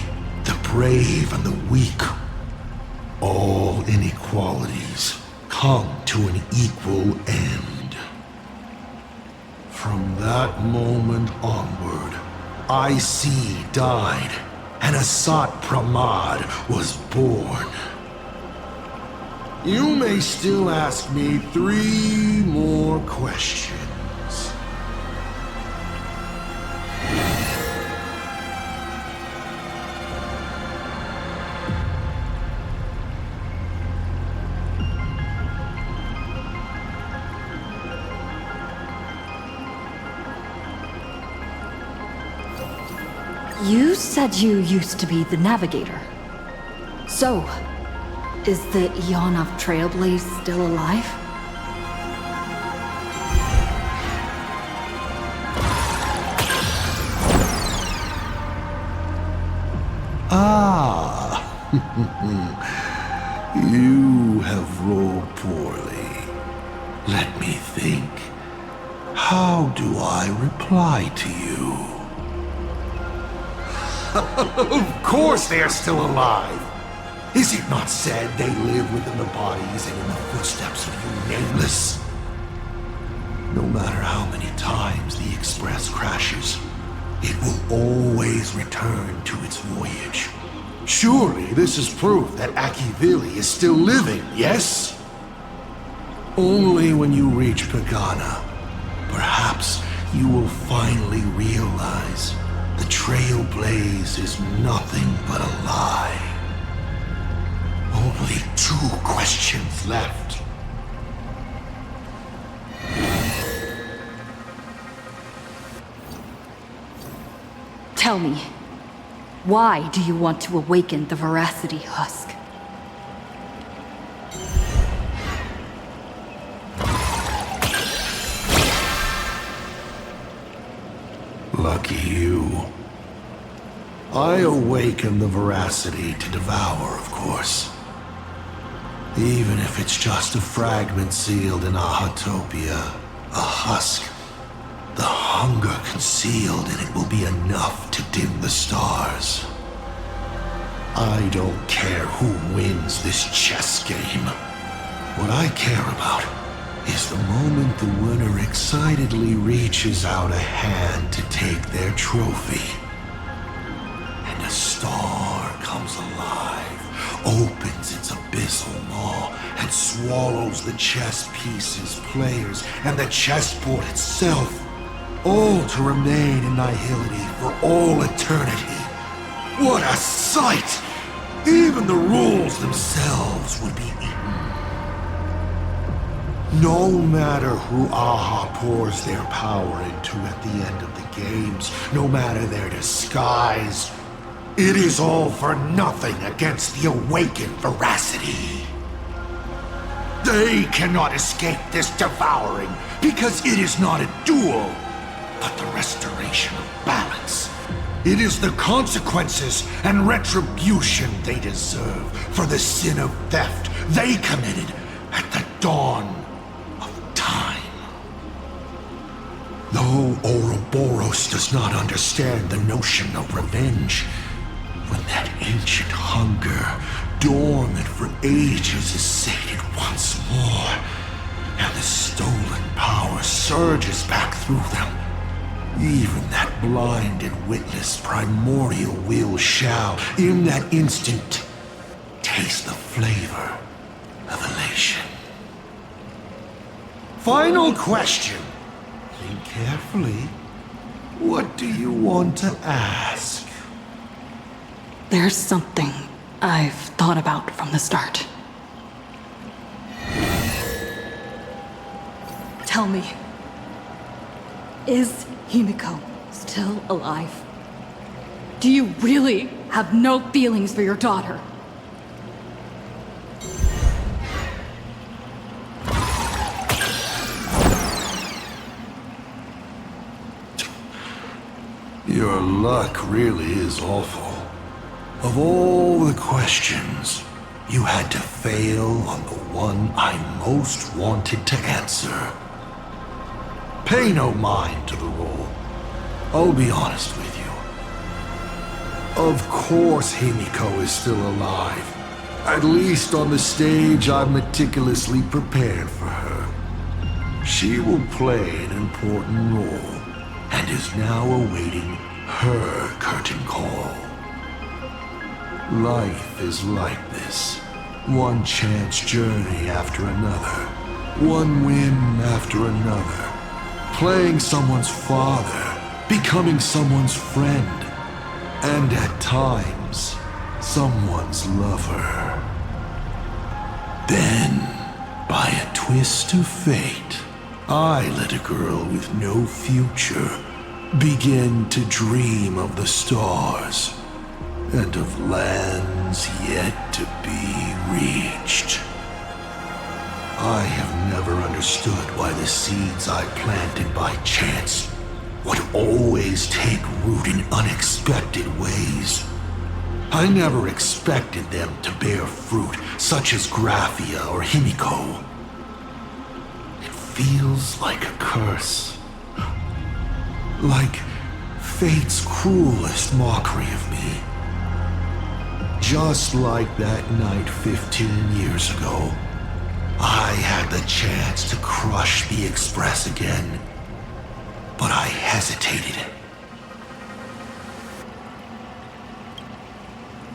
the brave and the weak, all inequalities come to an equal end. From that moment onward, IC died, and Asat Pramad was born. You may still ask me 3 more questions. You said you used to be the navigator. So, is the Eon of Trailblaze still alive? Ah, you have rolled poorly. Let me think. How do I reply to you? Of course they are still alive! Is it not said they live within the bodies and in the footsteps of you nameless? No matter how many times the Express crashes, it will always return to its voyage. Surely this is proof that Akivili is still living, yes? Only when you reach Pagana, perhaps you will finally realize the Trailblaze is nothing but a lie. Only 2 questions left. Tell me, why do you want to awaken the Veracity Husk? Lucky you. I awaken the Veracity to devour, of course. Even if it's just a fragment sealed in Ahatopia, a husk, the hunger concealed in it will be enough to dim the stars. I don't care who wins this chess game. What I care about is the moment the winner excitedly reaches out a hand to take their trophy. And a star comes alive, opens its abyssal maw, and swallows the chess pieces, players, and the chessboard itself, all to remain in nihility for all eternity. What a sight! Even the rules themselves would be eaten. No matter who Aha pours their power into at the end of the games, no matter their disguise, it is all for nothing against the awakened veracity. They cannot escape this devouring because it is not a duel, but the restoration of balance. It is the consequences and retribution they deserve for the sin of theft they committed at the dawn of time. Though Ouroboros does not understand the notion of revenge, when that ancient hunger, dormant for ages, is sated once more, and the stolen power surges back through them, even that blind and witless primordial will shall, in that instant, taste the flavor of elation. Final question. Think carefully. What do you want to ask? There's something I've thought about from the start. Tell me, is Himiko still alive? Do you really have no feelings for your daughter? Your luck really is awful. Of all the questions, you had to fail on the one I most wanted to answer. Pay no mind to the role. I'll be honest with you. Of course Himiko is still alive. At least on the stage I've meticulously prepared for her. She will play an important role, and is now awaiting her curtain call. Life is like this. One chance journey after another. One win after another. Playing someone's father, becoming someone's friend, and at times, someone's lover. Then, by a twist of fate, I let a girl with no future begin to dream of the stars and of lands yet to be reached. I have never understood why the seeds I planted by chance would always take root in unexpected ways. I never expected them to bear fruit such as Graphia or Himiko. It feels like a curse. Like fate's cruelest mockery of me. Just like that night 15 years ago, I had the chance to crush the Express again, but I hesitated.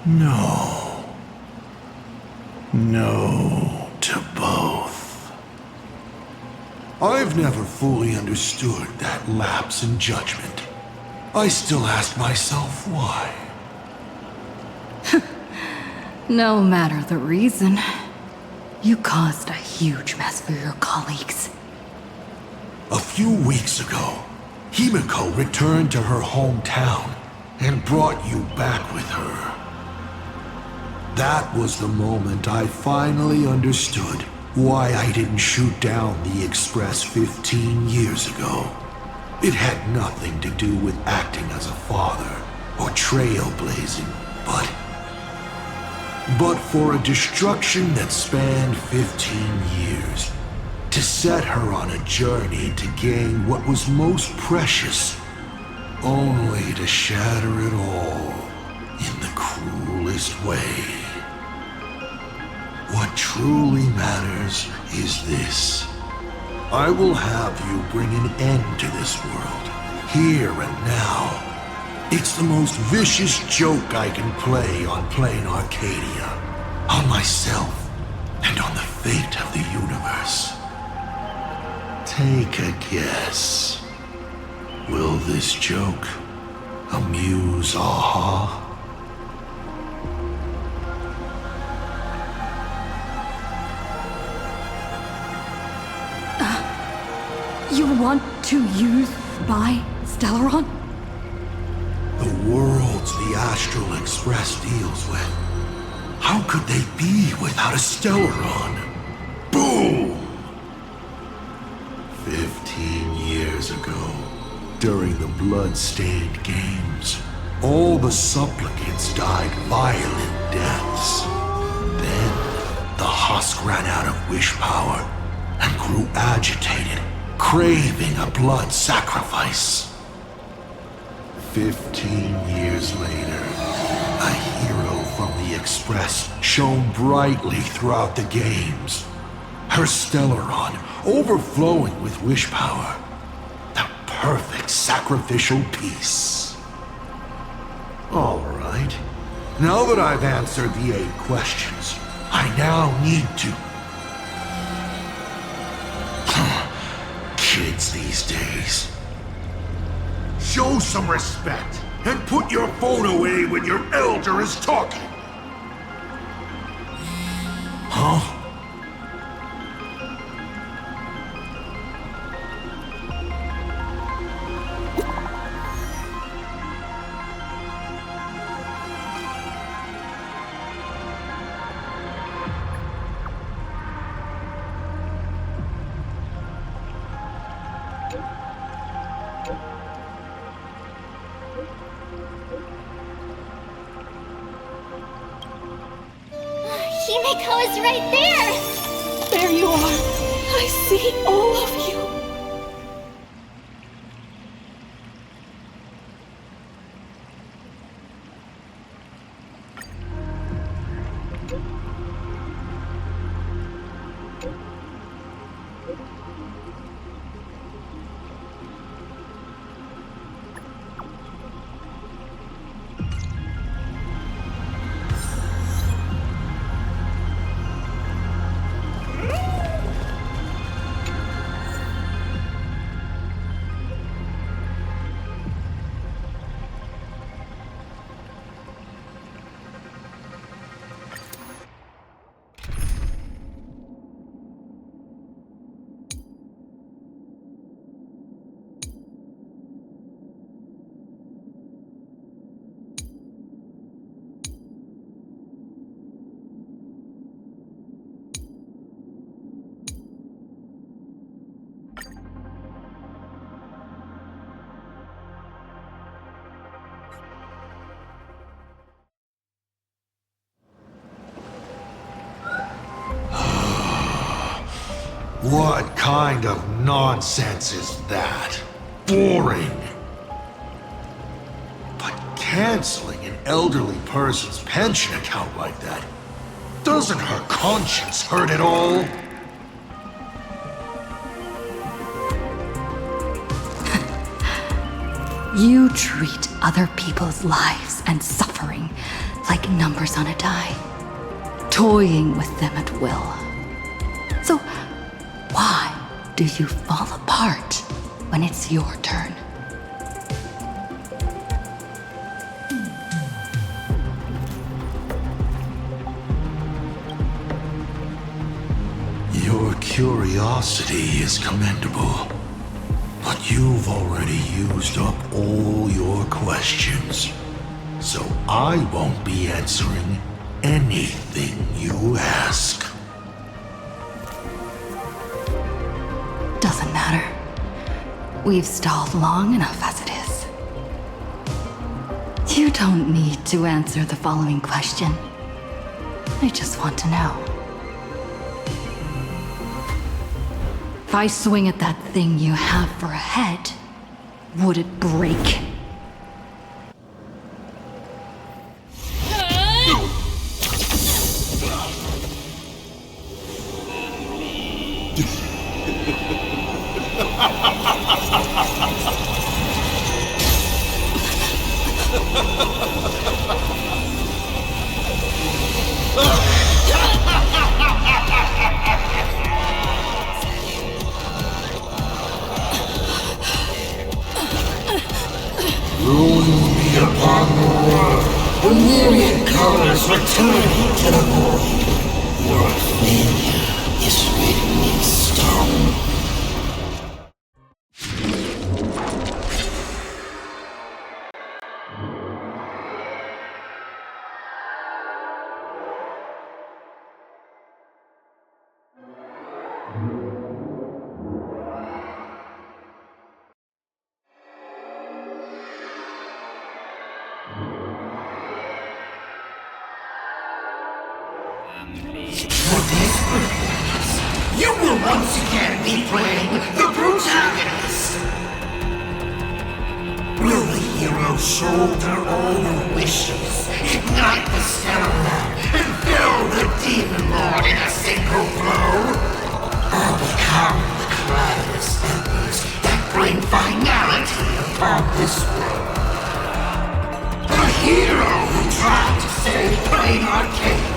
No. No to both. I've never fully understood that lapse in judgment. I still ask myself why. No matter the reason, you caused a huge mess for your colleagues. A few weeks ago, Himiko returned to her hometown and brought you back with her. That was the moment I finally understood why I didn't shoot down the Express 15 years ago. It had nothing to do with acting as a father or trailblazing, but for a destruction that spanned 15 years, to set her on a journey to gain what was most precious, only to shatter it all in the cruelest way. What truly matters is this. I will have you bring an end to this world, here and now. It's the most vicious joke I can play on Planarcadia, on myself, and on the fate of the universe. Take a guess. Will this joke amuse Aha? You want to use my Stellaron? The worlds the Astral Express deals with. How could they be without a Stellaron? Boom! 15 years ago, during the blood-stained games, all the supplicants died violent deaths. Then, the husk ran out of wish power and grew agitated, craving a blood sacrifice. 15 years later, a hero from the Express shone brightly throughout the games. Her Stellaron overflowing with wish power. The perfect sacrificial piece. All right. Now that I've answered the 8 questions, I now need to... Kids these days. Show some respect and put your phone away when your elder is talking. Huh? Himiko is right there! There you are. I see all of you. What kind of nonsense is that? Boring. But canceling an elderly person's pension account like that, doesn't her conscience hurt at all? You treat other people's lives and suffering like numbers on a die, toying with them at will. So, why do you fall apart when it's your turn? Your curiosity is commendable, but you've already used up all your questions, so I won't be answering anything you ask. Doesn't matter. We've stalled long enough as it is. You don't need to answer the following question. I just want to know. If I swing at that thing you have for a head, would it break? Ruin be upon the world, the myriad colors returning to the void. Your failure is written in stone. You will once again be playing the protagonist. Will the hero shoulder all the wishes, ignite the stellar, and fill the demon lord in a single blow? Or become the cloudless embers that bring finality upon this world? A hero who tried to save Planarcadia,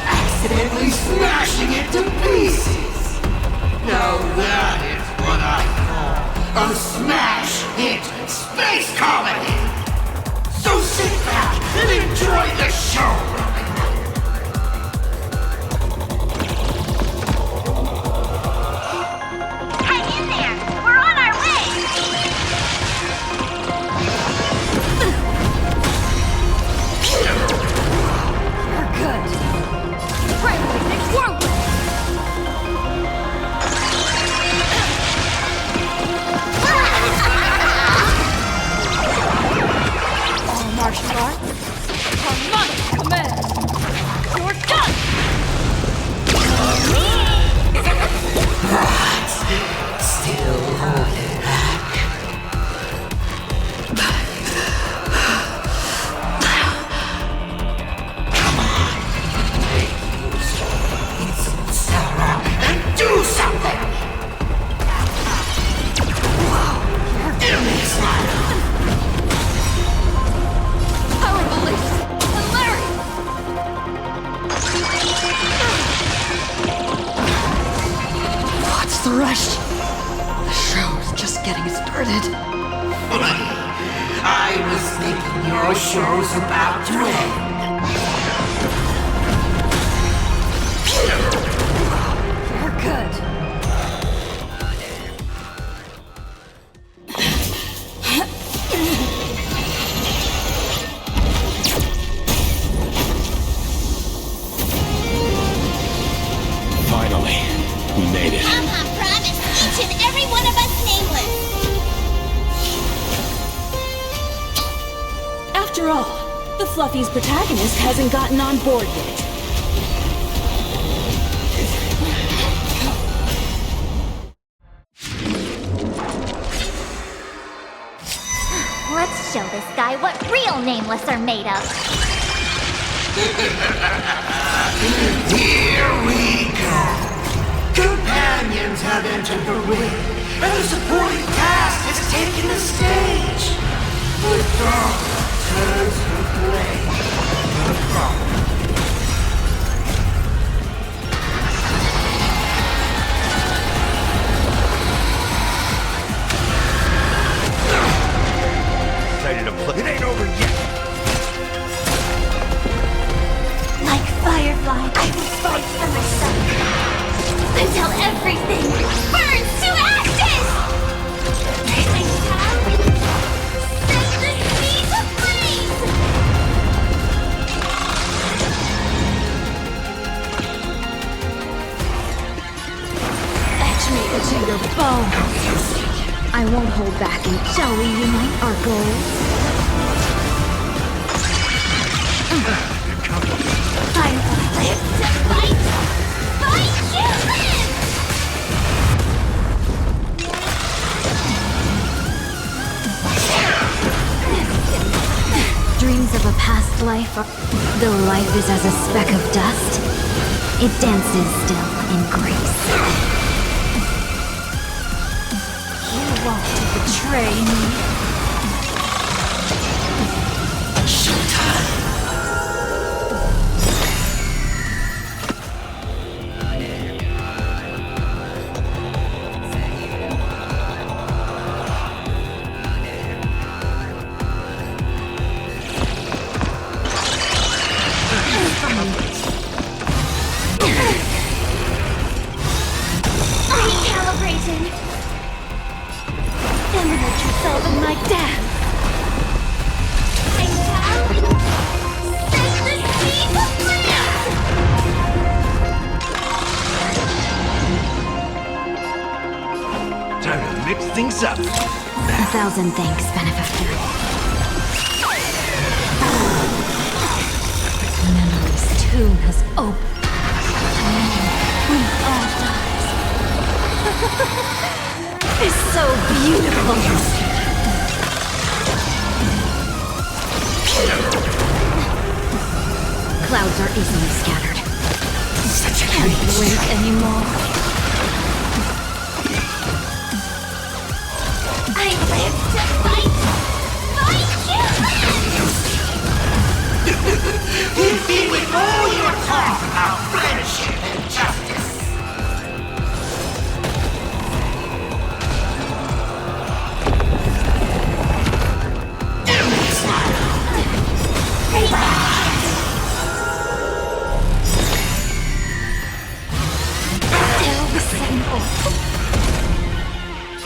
accidentally smashing it to pieces. Now that is what I call a smash hit space comedy. So sit back and enjoy the show. Hang in there! We're on our way! We're good. Right, forward! All martial arts, come on, men! You're done! Still holding back. Come on, take use Sarah and do something. Give me a smile. Power release! Hilarious! What's the rush? The show's just getting started. I was thinking your show's about to end. We're good. Finally, we made it. Promise, each and every one of us nameless. After all, the Fluffy's protagonist hasn't gotten on board yet. Let's show this guy what real nameless are made of. Here we go. Companions have entered the ring, and the supporting cast has taken the stage. The drama turns to blame. The problem. Excited to play. It ain't over yet. Like Firefly, I will fight for myself. Until everything burns to ashes! Set the seas ablaze! Etch me into your bones. I won't hold back, and shall we unite our goals? Firefly lives to fight! Fight you live! Dreams of a past life, though life is as a speck of dust, it dances still in grace. You won't betray me. Recalibrating. Eliminate yourself in my dance. And now, set the seas ablaze! things up. 1,000 thanks, benefactor. Memory's tomb has opened. When all dies. It's so beautiful. Clouds are easily scattered. Can't blink anymore. I live to fight! Fight humans! Hit me with all your talk about friendship and justice!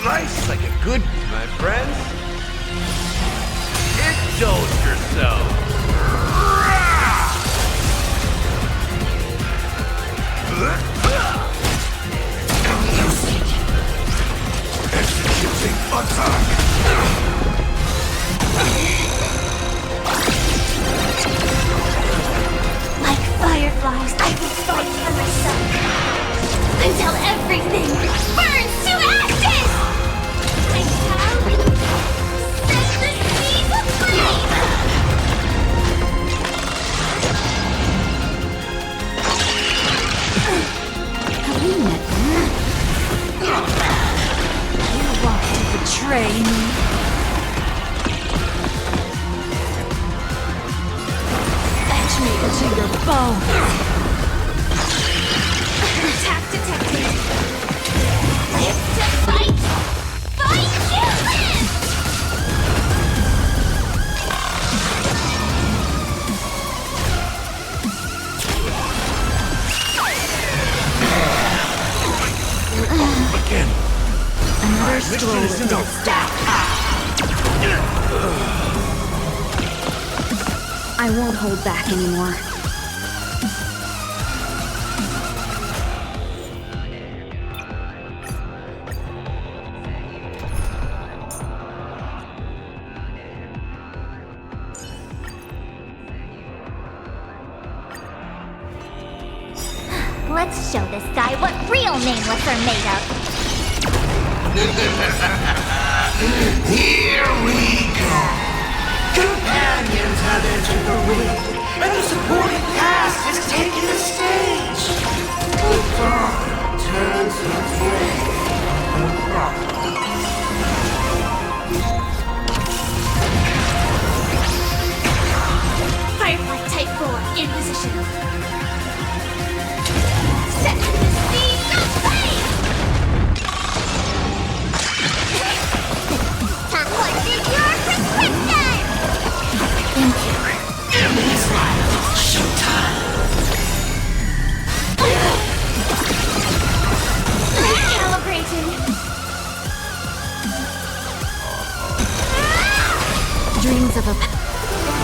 Life's like a good, my friends. Indulge yourself. Executing attack! Like fireflies, I will fight for myself. Until everything burns to ashes! I shall set the seas aflame! Have we met them? You want to betray me? Fetch me into your bones! Attack detected! Live to fight! Fight humans! Again. Another stroll with death's staff. I won't hold back anymore. Let's show this guy what real nameless are made of. Here we go. Companions have entered the ring, and the supporting cast has taken the stage. The dark turns the flame of the rock. Firefly Type 4 in position. Set the seas aflame! Top one is your prescription! Thank you. Enemy's life. Showtime. Recalibrating. Dreams of a...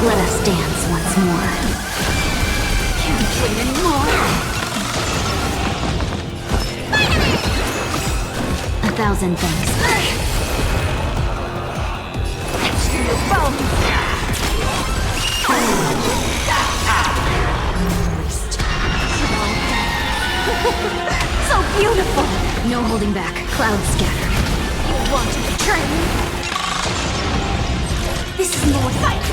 Let us dance once more. Can't wait anymore. 1,000 thanks. Extra your bones! So beautiful! No holding back. Clouds scattered. You want to betray me? This is more fight to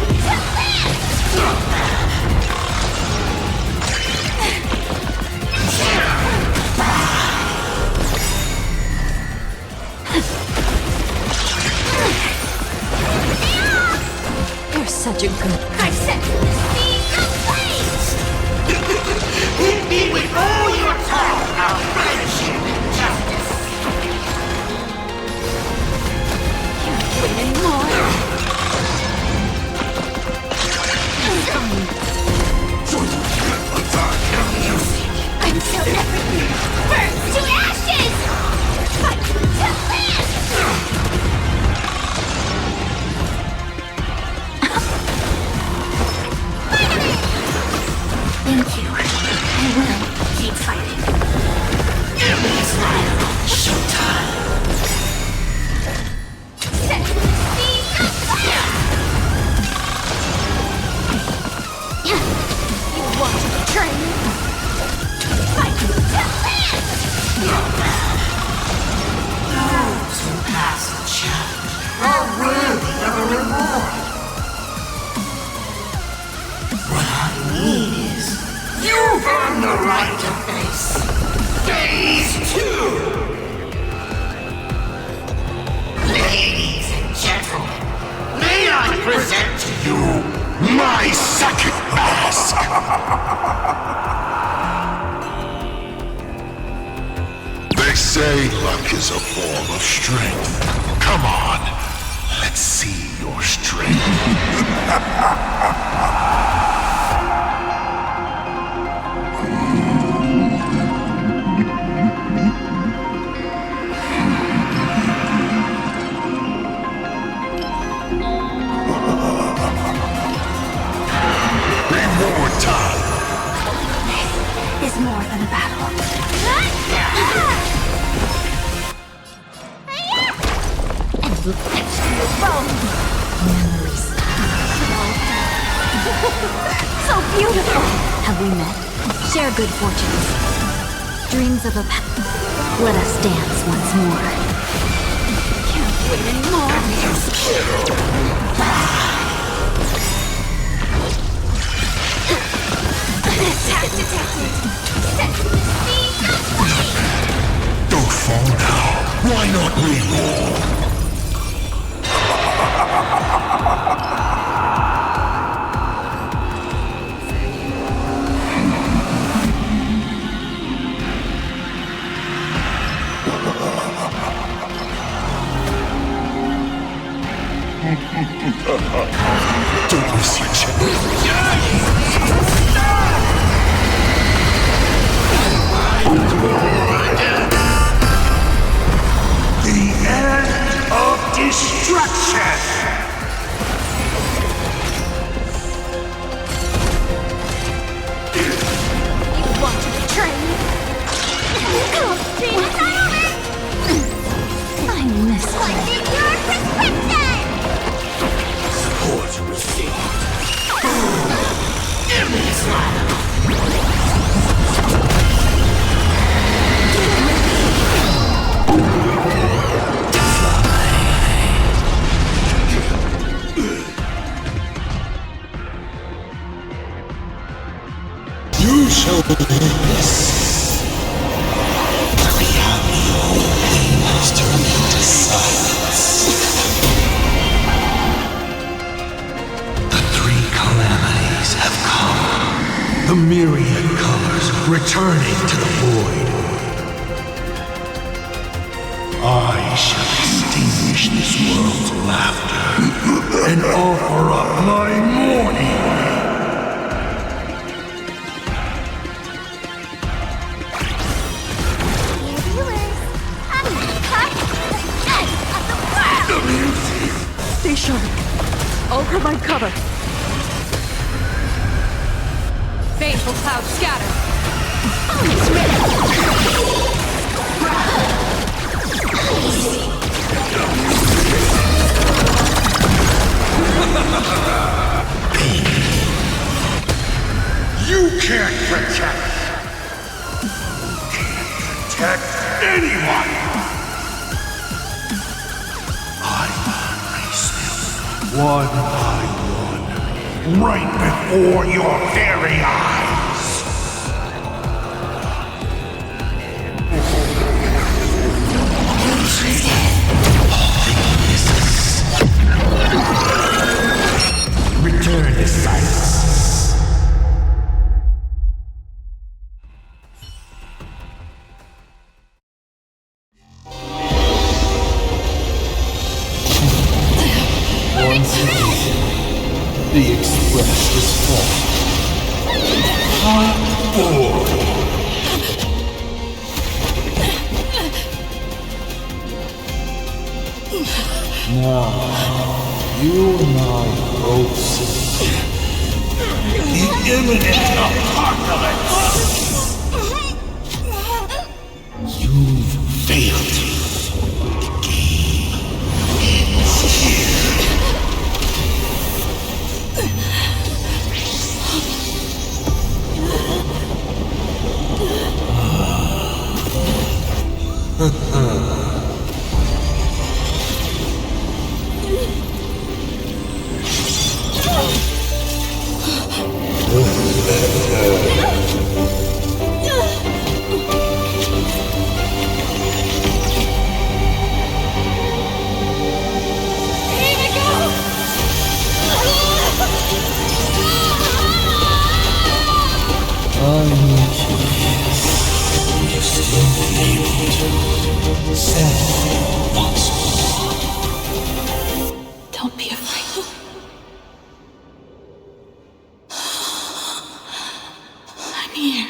You're such a good... I set the seas aflame! Hit me with all your talk about friendship and justice. Can't wait anymore. Until everything burns to ashes! Fight to land! They say luck is a form of strength. Come on, let's see your strength. Reward time! Is more than a battle. And look at your bones! Memories. So beautiful! Have we met? Share good fortunes. Dreams of a Let us dance once more. Can't wait anymore. Attack detected! Don't fall now. Why not re-roll? Don't lose your chance. The end of destruction! You want to betray me? Come, it's not over! I miss you. What's in your prescription? Support received. Give me this one. You shall witness. The reality of all pain has turned into silence. The three calamities have come. The myriad colors returning to the void. I shall extinguish this world's laughter and offer up my mourning. Stay sharp. I'll provide cover. Baneful clouds scatter. You can't protect. Protect anyone. I will erase them one by one, right before your very eyes. Return to silence. Once again, the Express is full. I'm bored. Now, you and I both see the imminent apocalypse. You've failed. The game ends here. I'm curious. Will you still be able to descend once more. Don't be afraid. I'm here.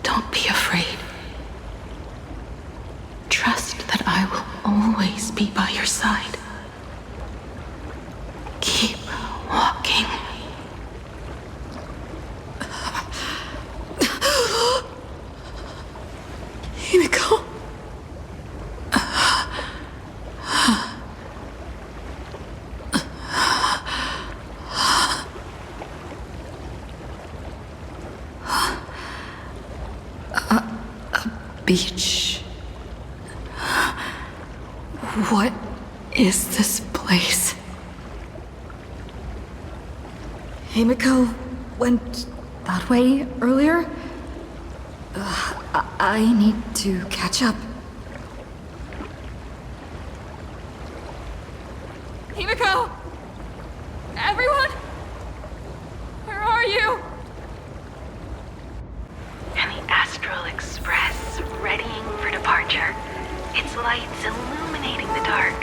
Don't be afraid. Trust that I will always be by your side. Keep walking. Himiko. Beach. What is this place? Himiko went that way earlier? I need to catch up. Himiko! Everyone? Where are you? And the Astral Express, readying for departure, its lights illuminating the dark.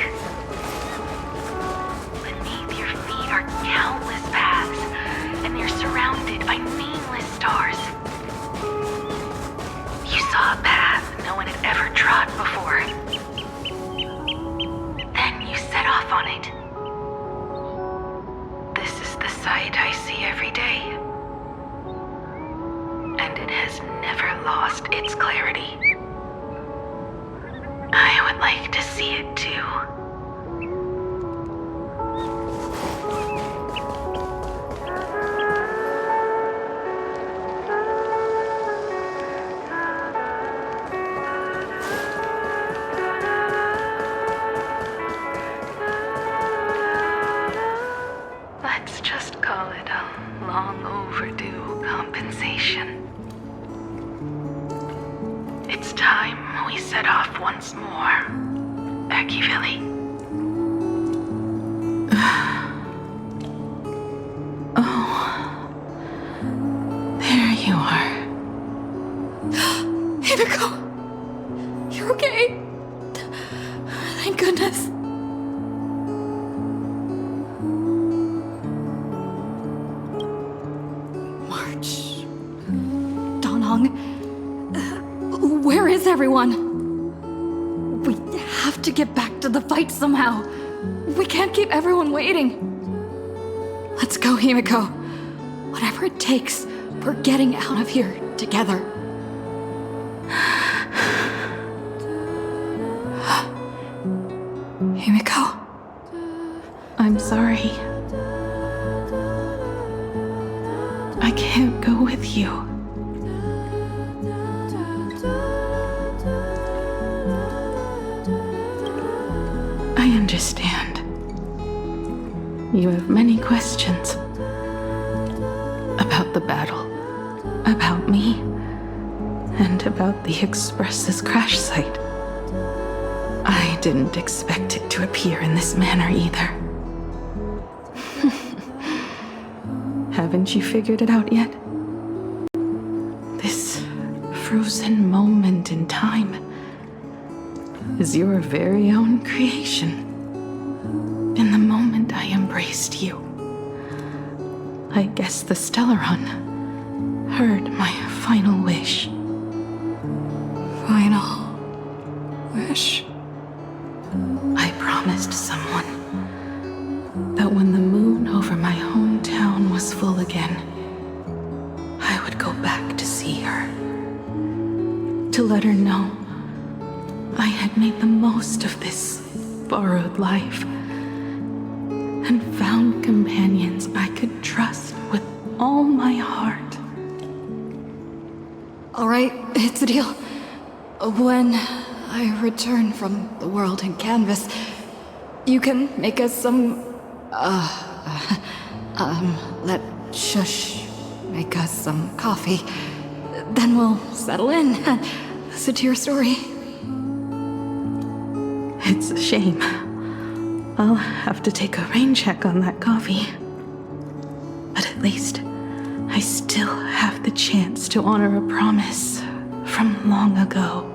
Beneath your feet are countless paths, and you're surrounded by nameless stars. You saw a path no one had ever trod before. Then you set off on it. This is the sight I see every day. And it has never lost its clarity. I would like to see it too. Let's just call it a long overdue compensation. It's time we set off once more, Akivili. Oh, there you are. Himiko! You're okay? Thank goodness. March. Donong. Where is everyone? We have to get back to the fight somehow. We can't keep everyone waiting. Let's go, Himiko. Whatever it takes, we're getting out of here together. Himiko. I'm sorry. I can't go with you. I understand. You have many questions. About the battle, about me, and about the Express's crash site. I didn't expect it to appear in this manner either. Haven't you figured it out yet? This frozen moment in time is your very own creation. In the moment I embraced you, I guess the Stellaron heard my final wish. Final wish? I promised someone that when the moon over my hometown was full again, I would go back to see her. To let her know I had made the most of this borrowed life and found companions I could trust with all my heart. All right, it's a deal. When I return from the world in canvas, you can make us some, let Shush make us some coffee. Then we'll settle in and listen to your story. It's a shame. I'll have to take a rain check on that coffee. But at least I still have the chance to honor a promise from long ago.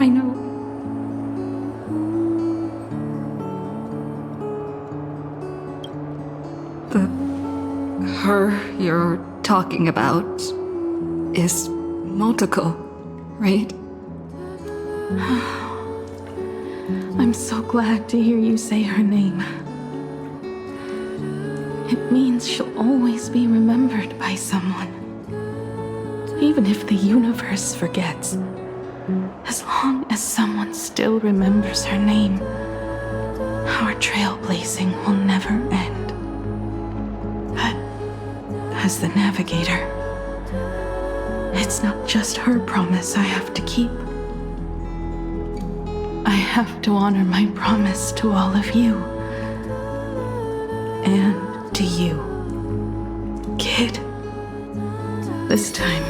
I know. Her you're talking about is Motoko, right? I'm so glad to hear you say her name. It means she'll always be remembered by someone. Even if the universe forgets, as long as someone still remembers her name, our trailblazing will never end. But as the navigator, it's not just her promise I have to keep. I have to honor my promise to all of you. And to you, kid. This time,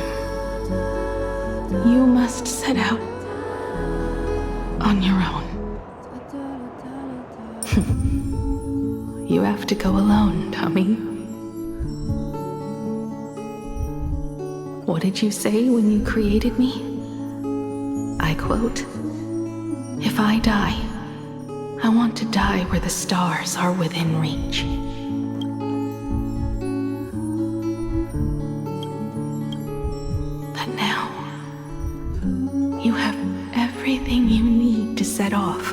you must set out on your own. You have to go alone, Tommy. What did you say when you created me? I quote, "If I die, I want to die where the stars are within reach." But now, you have everything you need to set off.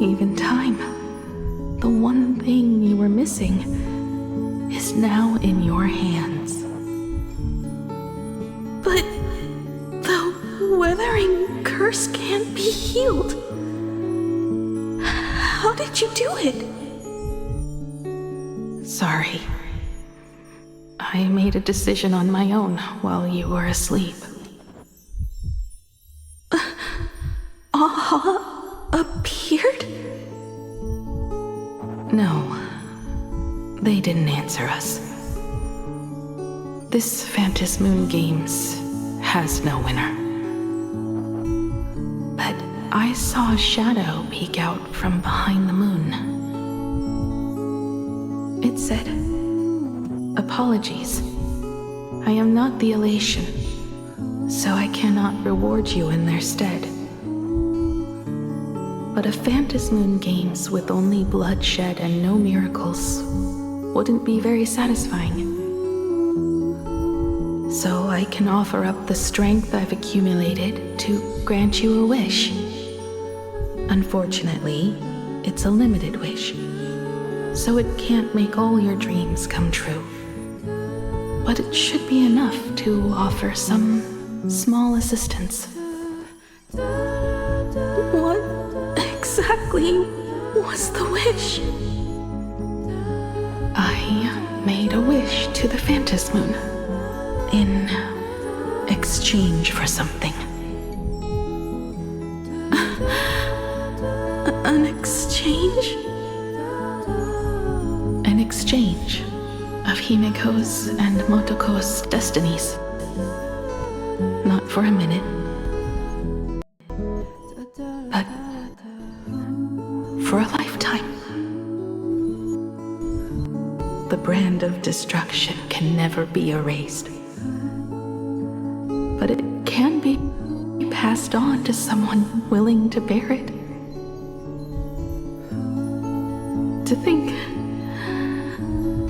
Even time. The one thing you were missing is now in your hands. But the weathering curse can't be healed. How did you do it? Sorry. I made a decision on my own while you were asleep. Appeared? No. They didn't answer us. This Phantasmoon Games has no winner. But I saw a shadow peek out from behind the moon. It said, "Apologies. I am not the elation, so I cannot reward you in their stead." But a Phantasmoon Games with only bloodshed and no miracles wouldn't be very satisfying. So I can offer up the strength I've accumulated to grant you a wish. Unfortunately, it's a limited wish, so it can't make all your dreams come true. But it should be enough to offer some small assistance. What exactly was the wish? I made a wish to the Phantasmoon in exchange for something. An exchange? An exchange of Himiko's and Motoko's destinies. Not for a minute, but for a lifetime. The brand of destruction can never be erased, but it can be passed on to someone willing to bear it. To think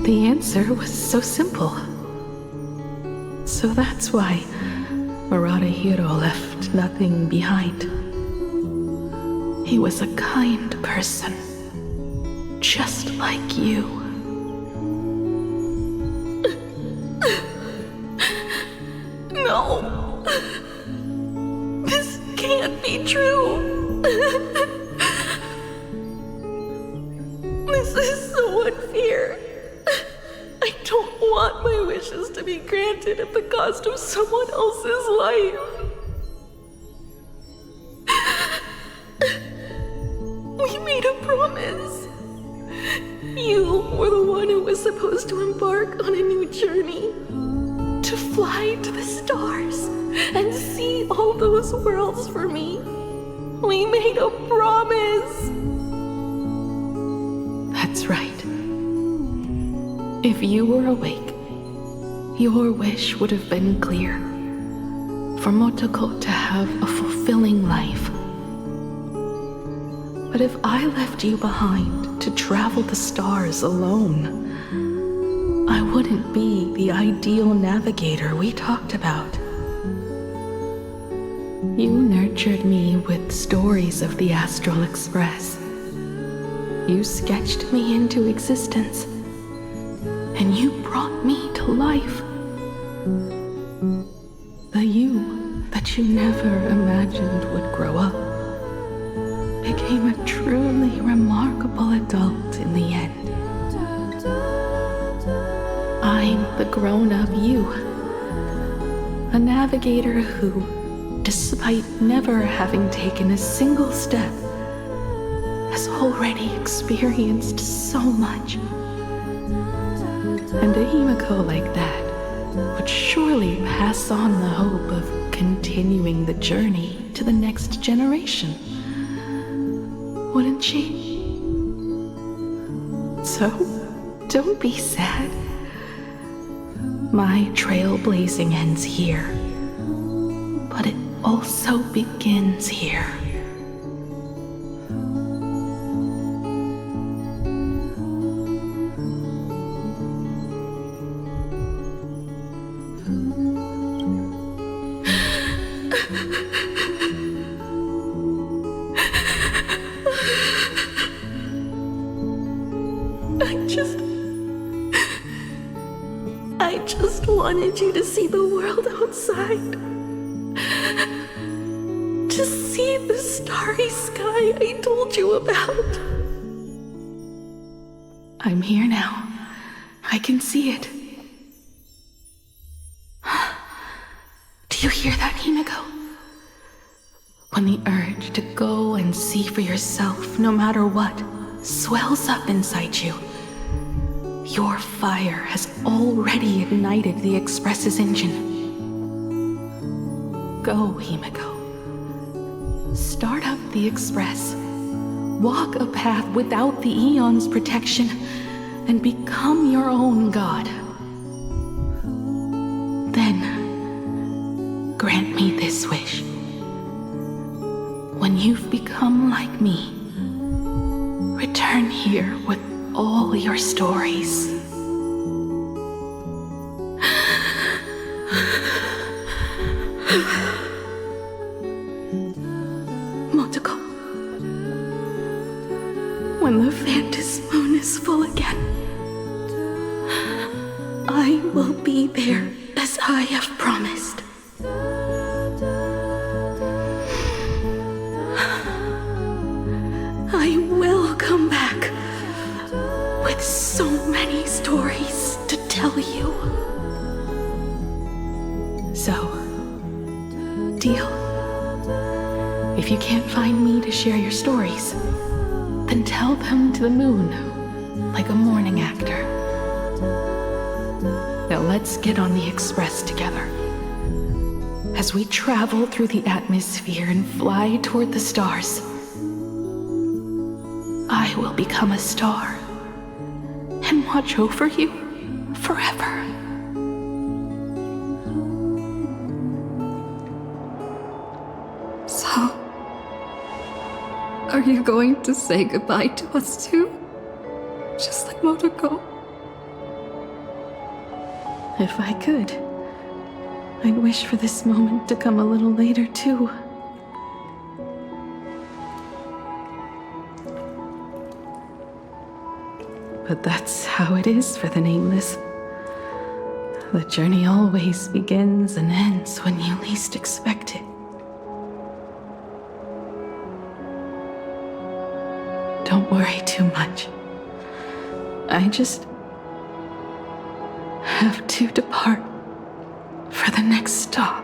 the answer was so simple. So that's why Murata Hiro left nothing behind. He was a kind person, just like you. No! This can't be true! This is so unfair. I don't want my wishes to be granted at the cost of someone else's life. We made a promise. You were the one who was supposed to embark on a new journey. To fly to the stars and see all those worlds for me. We made a promise. That's right. If you were awake, your wish would have been clear. For Motoko to have a fulfilling life. But if I left you behind to travel the stars alone, I wouldn't be the ideal navigator we talked about. You nurtured me with stories of the Astral Express. You sketched me into existence, and you brought me to life. The you that you never imagined would grow up became a truly remarkable adult in the end. I'm the grown-up you, a navigator who, despite never having taken a single step, has already experienced so much. And a Himiko like that would surely pass on the hope of continuing the journey to the next generation. Wouldn't she? So, don't be sad. My trailblazing ends here, but it also begins here. I just wanted you to see the world outside. To see the starry sky I told you about. I'm here now. I can see it. Do you hear that, Himiko? When the urge to go and see for yourself, no matter what, swells up inside you, your fire has already ignited the Express's engine. Go, Himiko. Start up the Express. Walk a path without the Aeon's protection, and become your own god. Then, grant me this wish. When you've become like me, return here with all your stories. Motoko, when the Phantom Moon is full again, I will be there as I have promised. I will come back with so many stories to tell you. So, deal? If you can't find me to share your stories, then tell them to the moon, like a morning actor. Now let's get on the Express together. As we travel through the atmosphere and fly toward the stars, I will become a star and watch over you forever. So, are you going to say goodbye to us too? Just like Motoko? If I could, I'd wish for this moment to come a little later too. But that's how it is for the Nameless. The journey always begins and ends when you least expect it. Don't worry too much. I just have to depart for the next stop.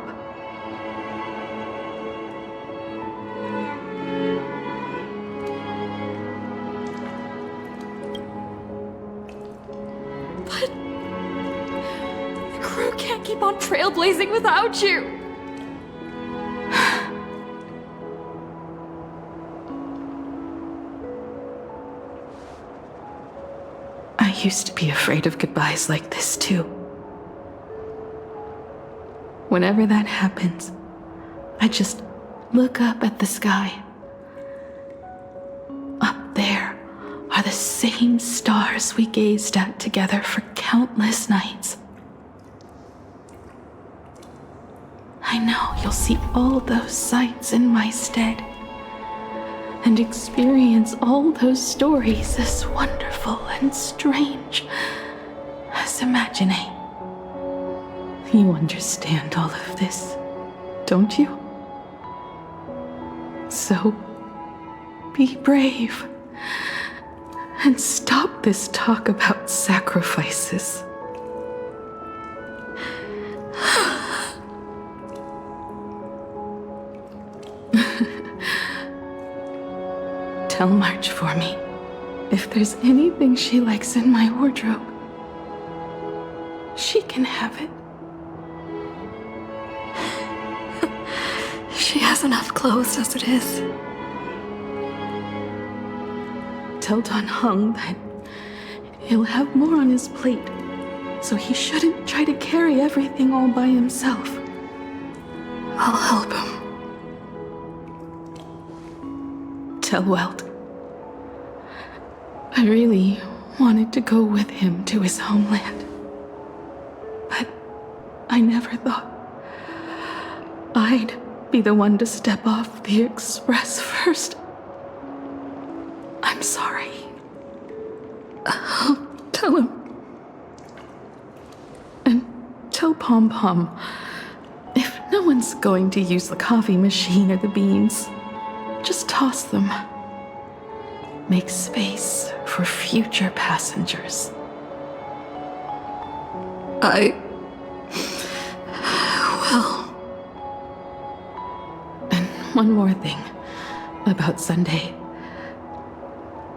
But the crew can't keep on trailblazing without you. used to be afraid of goodbyes like this, too. Whenever that happens, I just look up at the sky. Up there are the same stars we gazed at together for countless nights. I know you'll see all those sights in my stead and experience all those stories as wonderful and strange as imagining. You understand all of this, don't you? So, be brave and stop this talk about sacrifices. Tell March for me if there's anything she likes in my wardrobe. She can have it. She has enough clothes as it is. Tell Don Hung that he'll have more on his plate, so he shouldn't try to carry everything all by himself. I'll help him. Tell Welt I really wanted to go with him to his homeland, but I never thought I'd be the one to step off the express first. I'm sorry. I'll tell him. And tell Pom Pom, if no one's going to use the coffee machine or the beans, just toss them. Make space for future passengers. I will. And one more thing about Sunday.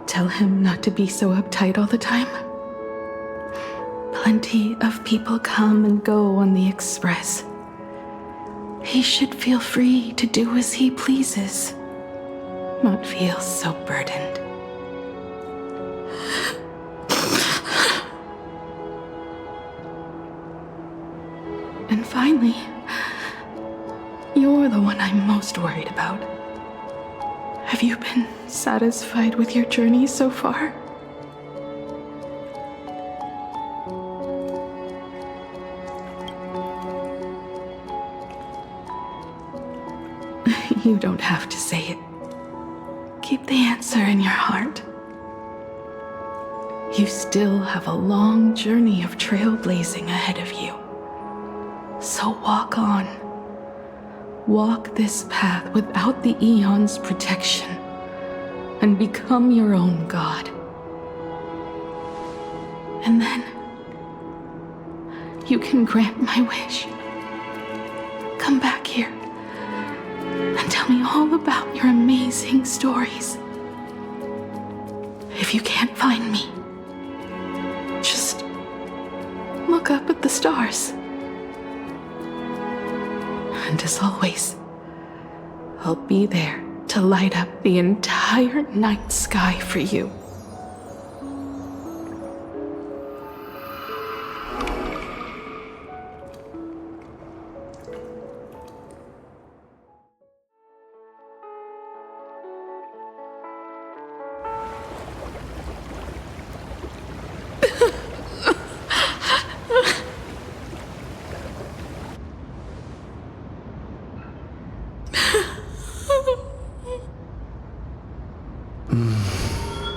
Tell him not to be so uptight all the time. Plenty of people come and go on the express. He should feel free to do as he pleases, not feel so burdened. And finally, you're the one I'm most worried about. Have you been satisfied with your journey so far? You don't have to say it. Keep the answer in your heart. You still have a long journey of trailblazing ahead of you. So walk on. Walk this path without the Eon's protection and become your own god. And then you can grant my wish. Come back here and tell me all about your amazing stories. If you can't find me, just look up at the stars. And as always, I'll be there to light up the entire night sky for you.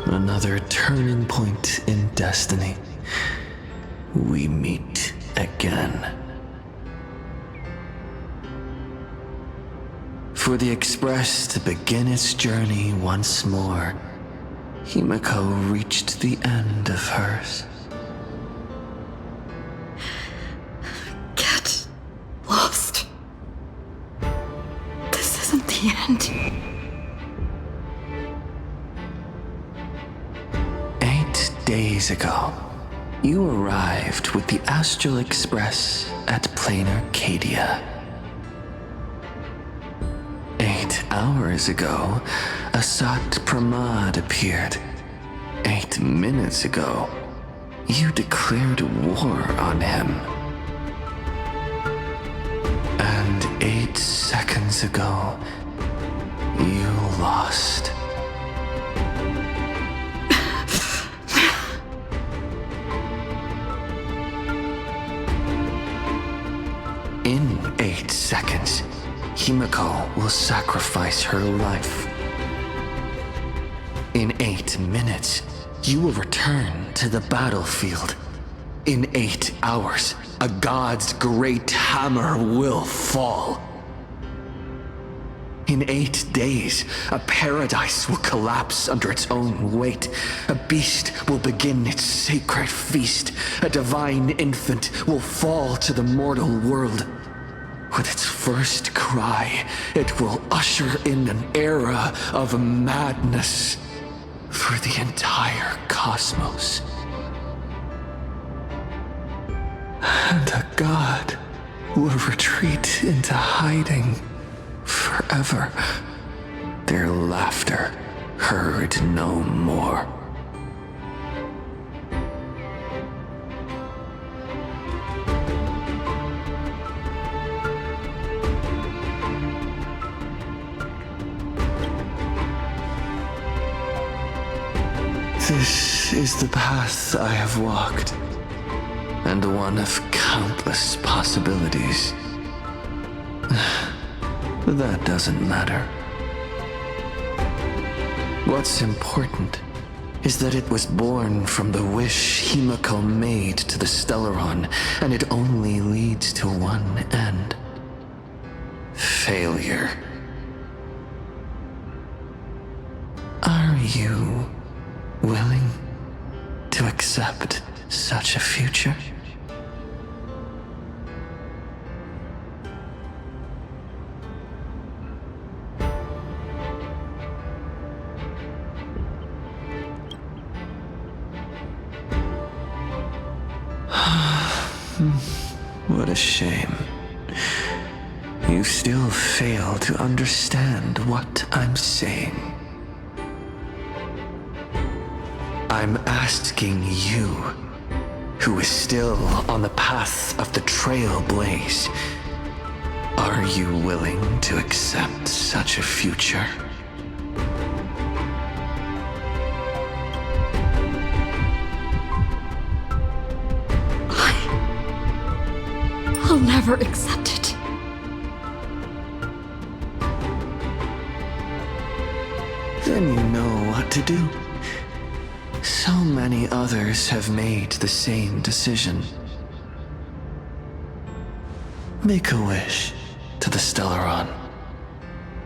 Another turning point in destiny. We meet again. For the Express to begin its journey once more, Himiko reached the end of hers. Get lost. This isn't the end. 8 days ago, you arrived with the Astral Express at Planarcadia. 8 hours ago, Asat Pramad appeared. 8 minutes ago, You declared war on him. And 8 seconds ago, you lost. In 8 seconds, Himiko will sacrifice her life. In 8 minutes, you will return to the battlefield. In 8 hours, a god's great hammer will fall. In 8 days, a paradise will collapse under its own weight. A beast will begin its sacred feast. A divine infant will fall to the mortal world. With its first cry, it will usher in an era of madness for the entire cosmos. And a god will retreat into hiding forever. Their laughter heard no more. This is the path I have walked, and one of countless possibilities. But that doesn't matter. What's important is that it was born from the wish Himiko made to the Stellaron, and it only leads to one end. Failure. Are you willing to accept such a future? What a shame. You still fail to understand what I'm saying. I'm asking you, who is still on the path of the Trailblaze, are you willing to accept such a future? I'll never accept it. Then you know what to do. So many others have made the same decision. Make a wish to the Stellaron.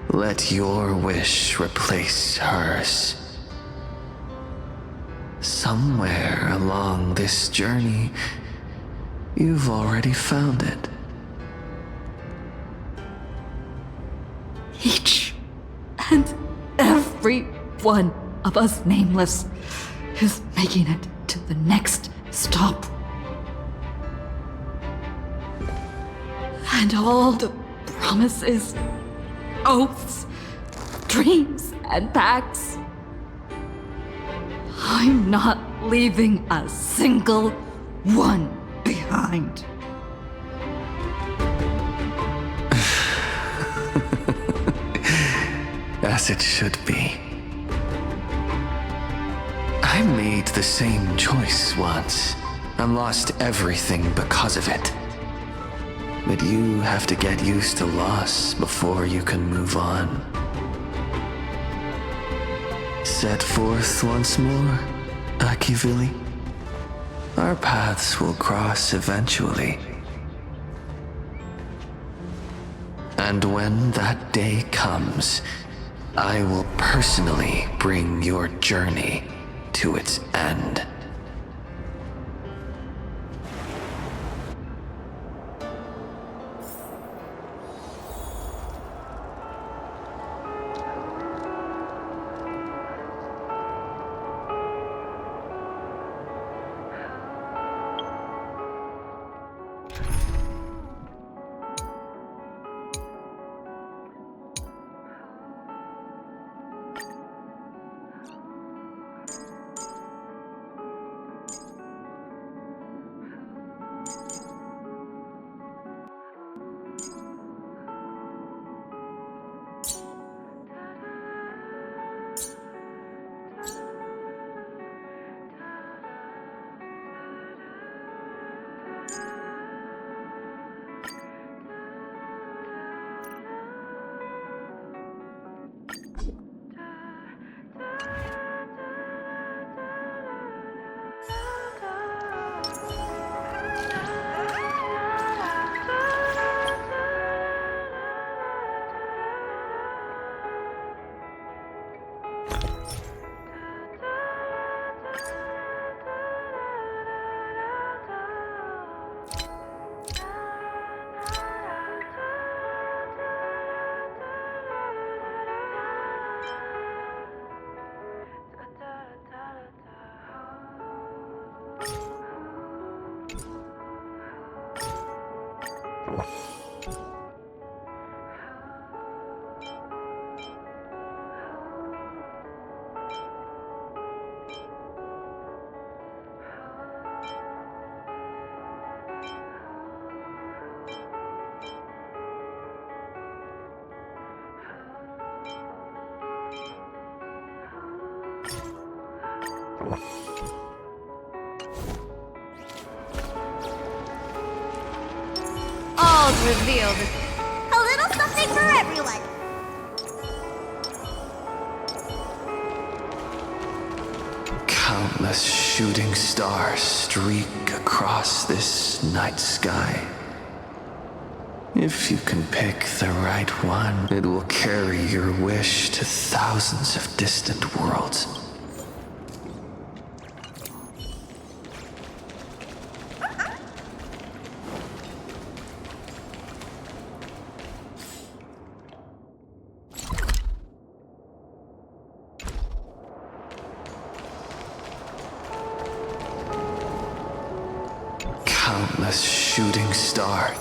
Let your wish replace hers. Somewhere along this journey, you've already found it. Each and every one of us nameless is making it to the next stop. And all the promises, oaths, dreams, and pacts. I'm not leaving a single one behind. As it should be. I made the same choice once, and lost everything because of it. But you have to get used to loss before you can move on. Set forth once more, Akivili. Our paths will cross eventually. And when that day comes, I will personally bring your journey to its end. All's revealed. A little something for everyone. Countless shooting stars streak across this night sky. If you can pick the right one, it will carry your wish to thousands of distant worlds. Countless shooting stars.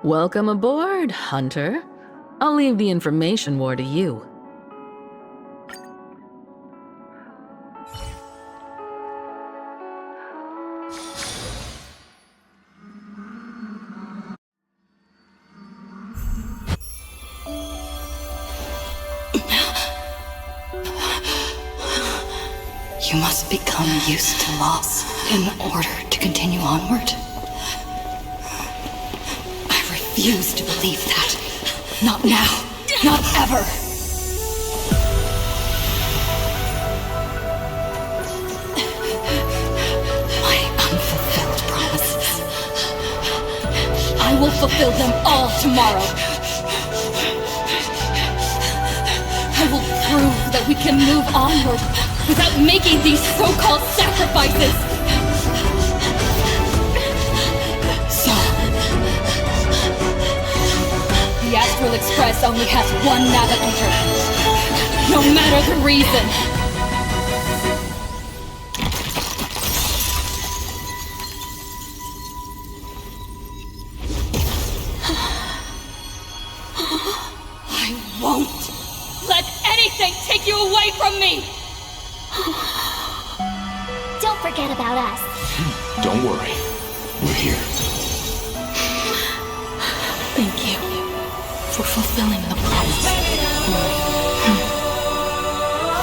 Welcome aboard, Hunter. I'll leave the information war to you. You must become used to loss in order to continue onward. I refuse to believe that. Not now. Not ever. My unfulfilled promises. I will fulfill them all tomorrow. I will prove that we can move onward without making these so-called sacrifices. So, the Astral Express only has one navigator, no matter the reason. I won't let anything take you away from me! Don't forget about us. Don't worry. We're here. Thank you for fulfilling the promise.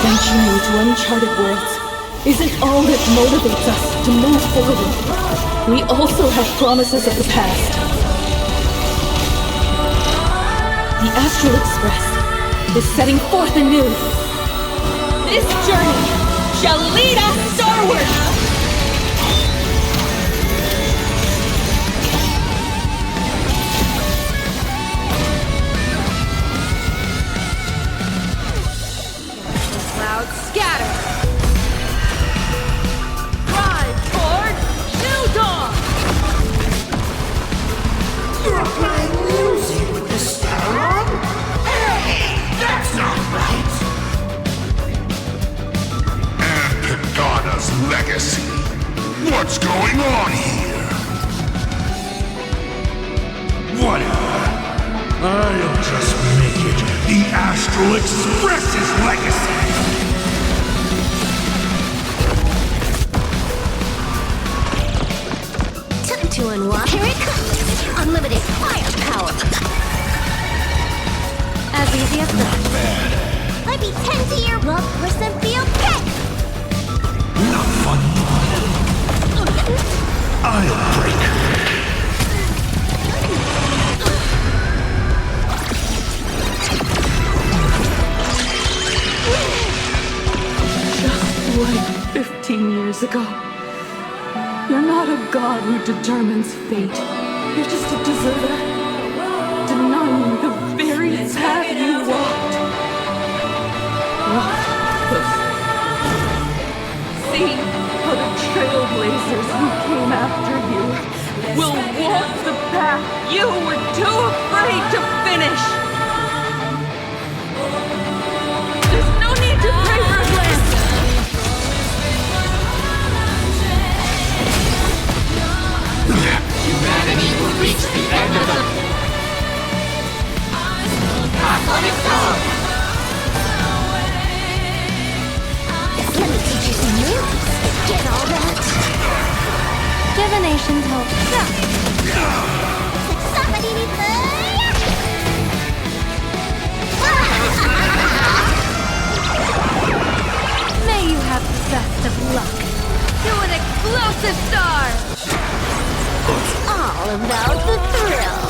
Venturing into uncharted worlds isn't all that motivates us to move forward. We also have promises of the past. The Astral Express is setting forth anew. This journey shall lead us starward! Clouds scatter. Drive toward New Dawn! You're playing music with the star on? Hey, that's not right! Pagana's legacy. What's going on here? Whatever. I'll just make it the Astral Express's legacy. 2 in 1. Here it comes. Unlimited firepower. As easy as that. Let me tend to your love person feel pet. Not fun. I'll break. Just like 15 years ago. You're not a god who determines fate. You're just a deserter, denying the very path you walked. See how the trailblazers who came after you will walk the path you were too afraid to finish. There's no need to pray for a glance. Humanity will reach the end of the path on its own. Let me teach you some moves. Get all that? Divination told. May you have the best of luck. To an explosive star! It's all about the thrill.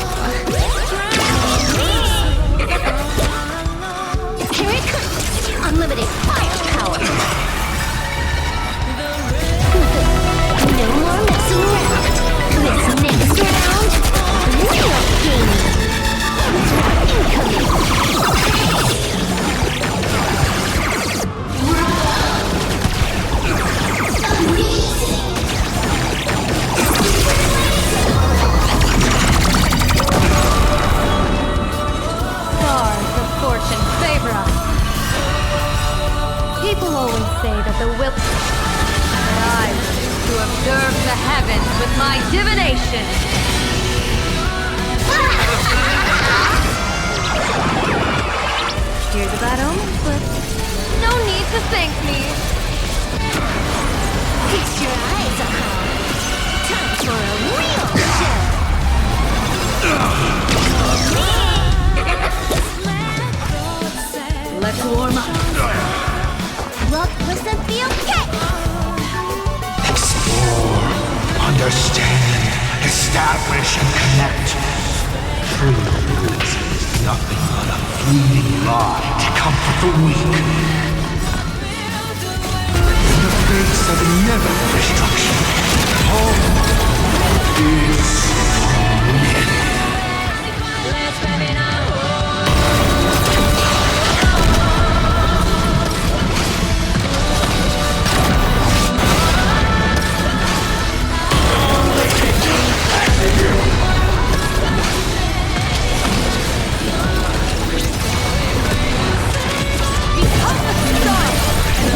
Here it comes! Unlimited firepower! No more messing around. This next round, real gaming. Incoming. Stars of fortune favor us. People always say that the will... But I wish to observe the heavens with my divination. Here's a bad omen, but no need to thank me. Fix your eyes on her. Time for a real show. Let's warm up. Look for some feel kick. Explore, understand, establish, and connect. True ability is nothing but a fleeting lie to comfort the weak. In the face of inevitable destruction, hope is forbidden.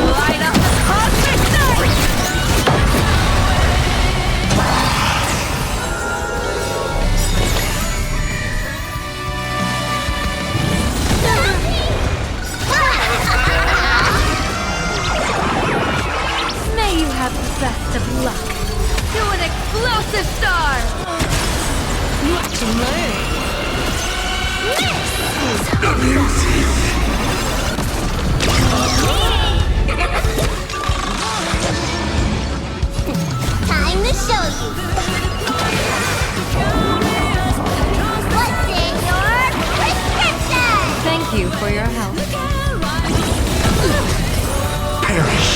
Light up the cosmic night! May you have the best of luck. To an explosive star! Watch and learn. This is time to show you. What's in your prescription? Thank you for your help. Perish.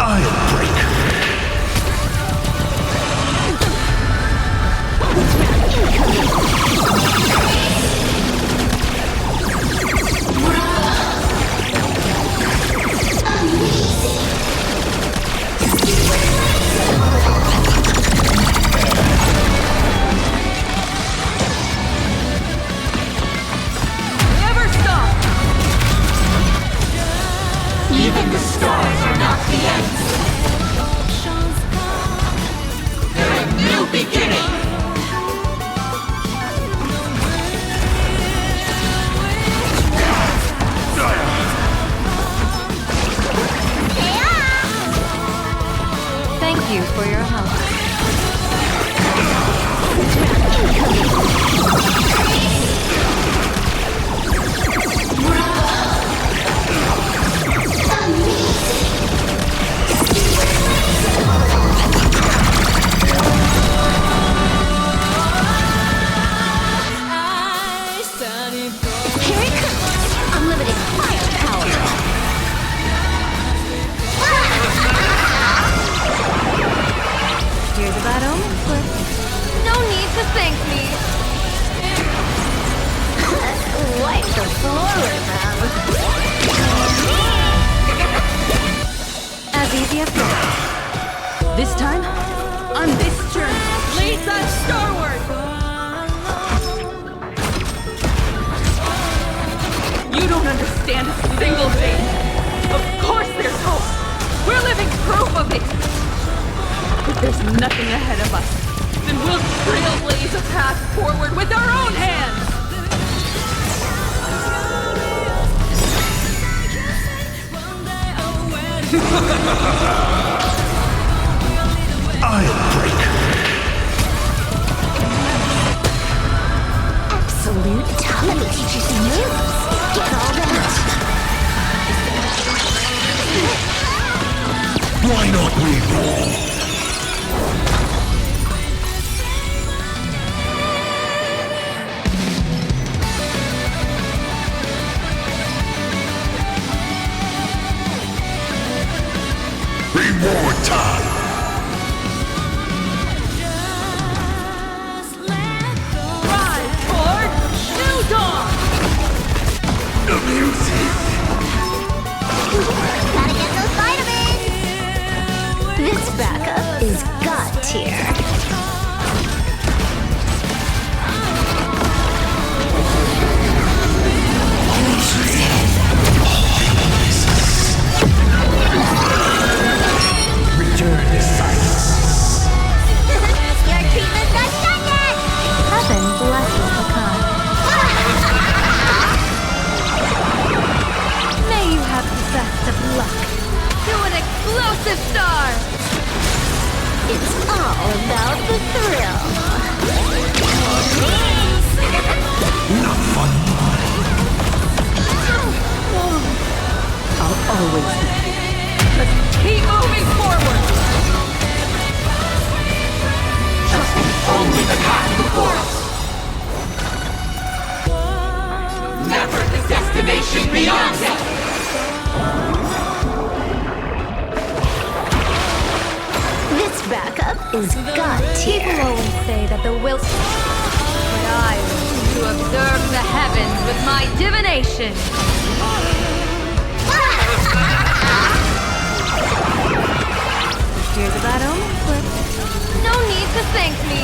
I'll break. Never stop! Even the stars are not the end. They're a new beginning. Thank you for your help. Here it comes. Unlimited firepower. Here's a bad omen, but no need to thank me. Wipe the floor with them. As easy as that. This time, on this journey, leads us starward! You don't understand a single thing. Of course there's hope. We're living proof of it. If there's nothing ahead of us, then we'll trailblaze a path forward with our own hands. Get all that? Why not reroll? Reward time! Rise for New Dawn! Gotta get those vitamins! This backup is God tier. Return to silence. Your treatment's not done yet! Heaven blesses the kind. May you have the best of luck. To an explosive star! It's all about the thrill. Not fun. I'll always be here. Let's keep moving forward! Only the path before us. Never the destination beyond it. This backup is God tier. People always say that the will... But I wish to observe the heavens with my divination. Here's a bad omen slip. No need to thank me.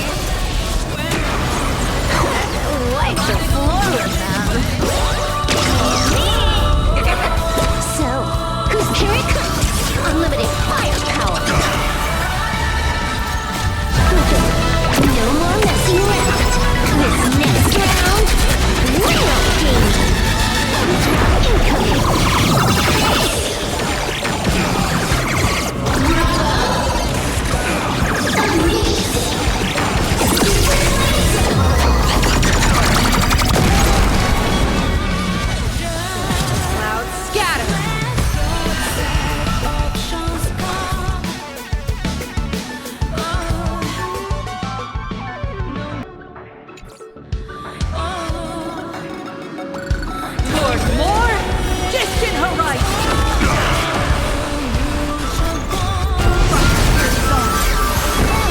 Wipe the floor with them. So, whose turn it comes? Unlimited firepower. No more messing around. This next round, real danger. Incoming. Clouds scatter. Toward more distant horizon.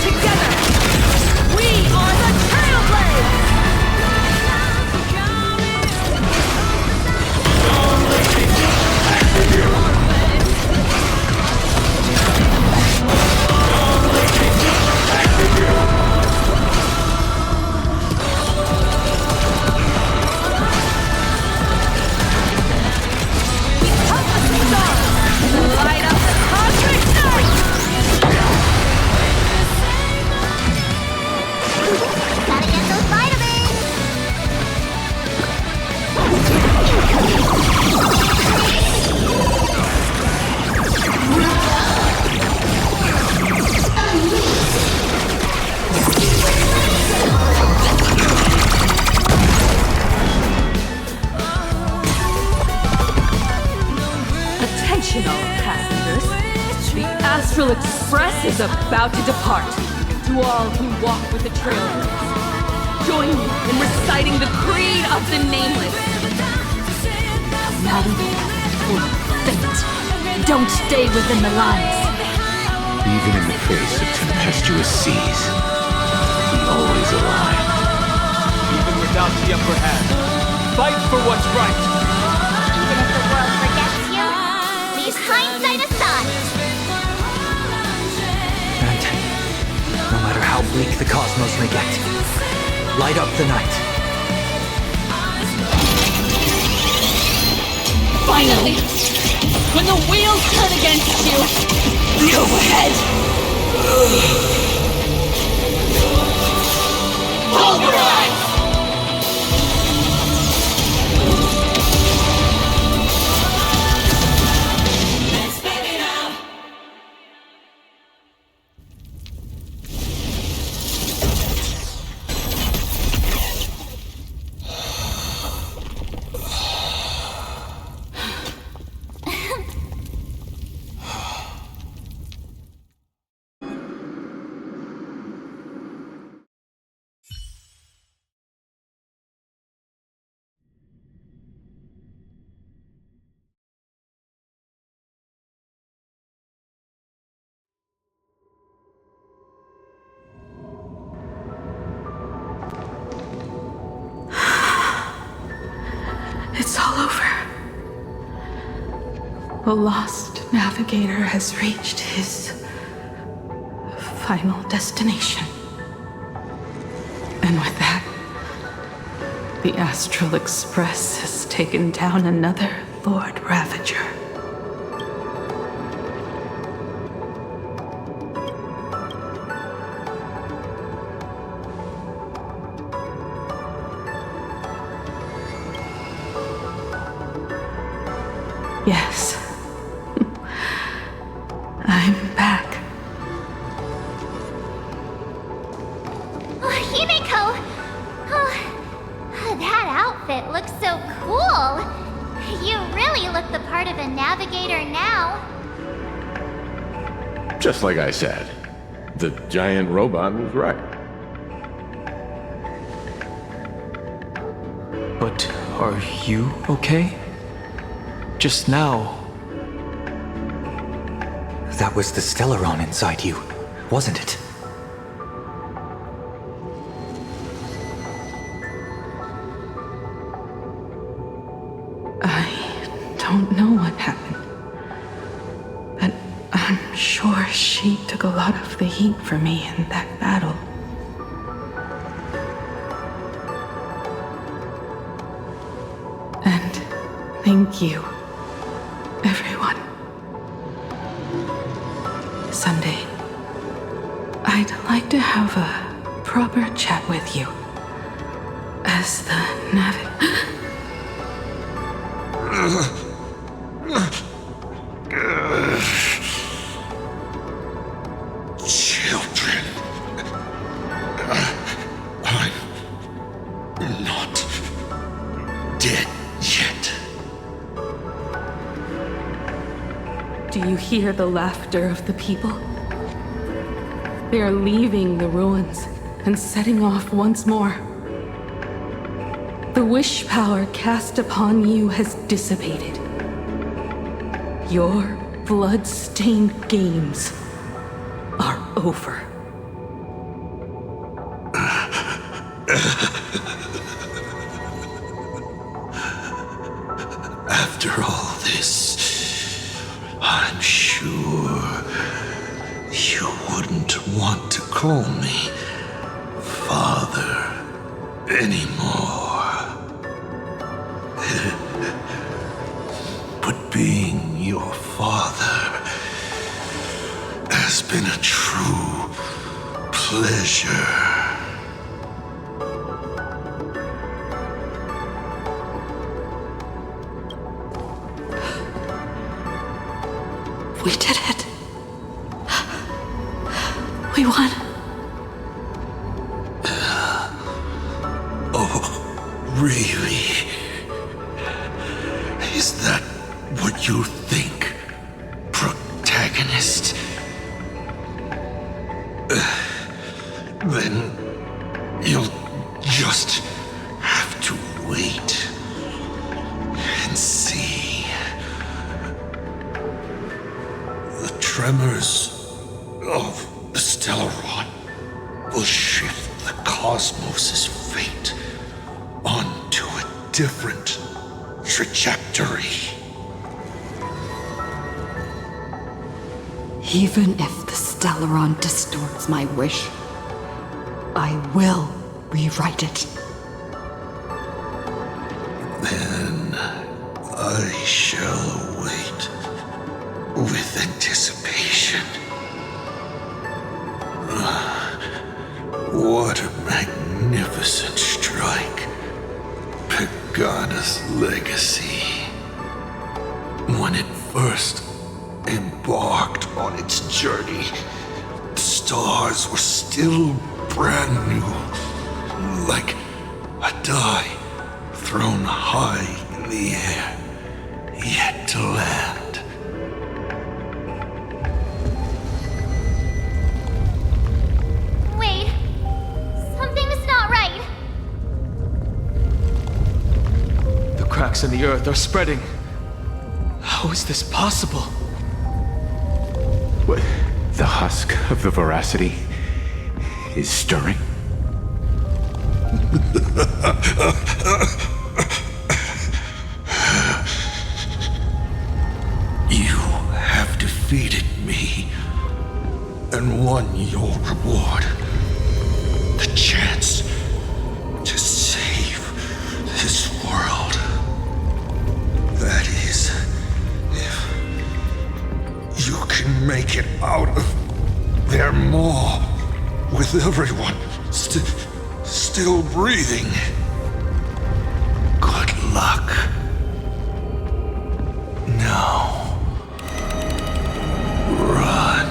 Together, we are the Trailblazers! Light up the cosmic night! Gotta get those vitamins. Attention all passengers. The Astral Express is about to depart. To all who walk with the Trailblazers, join me in reciting the creed of the Nameless. Not even for fate. Don't stay within the lines. Even in the face of tempestuous seas, we always align. Even without the upper hand, fight for what's right. Even if the world forgets you, leave hindsight aside. And no matter how bleak the cosmos may get, light up the night. Finally! When the wheels turn against you, go ahead! Pulverize! The lost navigator has reached his final destination. And with that, the Astral Express has taken down another Lord Ravager. Yes. I'm back. Oh, Himiko! Oh, that outfit looks so cool! You really look the part of a navigator now. Just like I said, the giant robot was right. But are you okay? Just now. That was the Stellaron inside you, wasn't it? I don't know what happened. But I'm sure she took a lot of the heat for me in that battle. And thank you, everyone. Sunday, I'd like to have a proper chat with you. As the Children. I'm not dead yet. Do you hear the laughter of the people? They are leaving the ruins and setting off once more. The wish power cast upon you has dissipated. Your blood-stained games are over. After all this, I'm sure you wouldn't want to call me Father anymore. But being your father has been a true pleasure. We did it. We won. Oh, really? Is that what you think, protagonist? Then you'll just have to wait and see. The tremors of the Stellaron will shift the cosmos's fate onto a different trajectory. Even if the Stellaron distorts my wish, I will rewrite it. Then I shall wait with anticipation. What a magnificent strike. Pagana's legacy. When it first embarked on its journey, the stars were still brand new, like a die thrown high in the air, yet to land. Wait, something's not right. The cracks in the earth are spreading. How is this possible? What? The husk of the veracity is stirring? You have defeated me and won your reward. The chance to save this world. That is, if you can make it out of there more with everyone still breathing. Good luck. Now, run.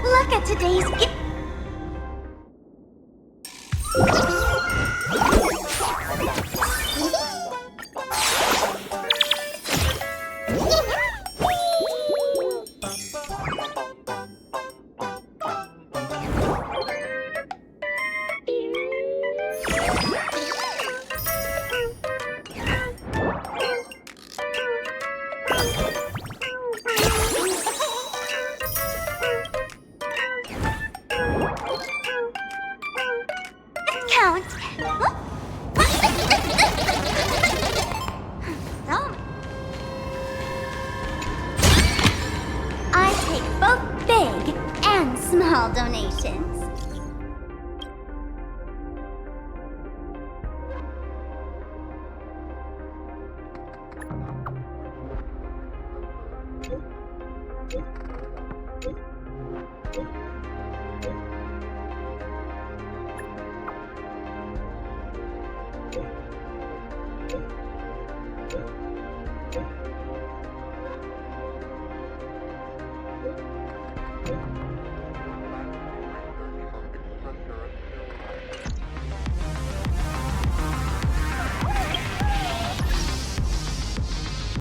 Look at today's count. I take both big and small donations.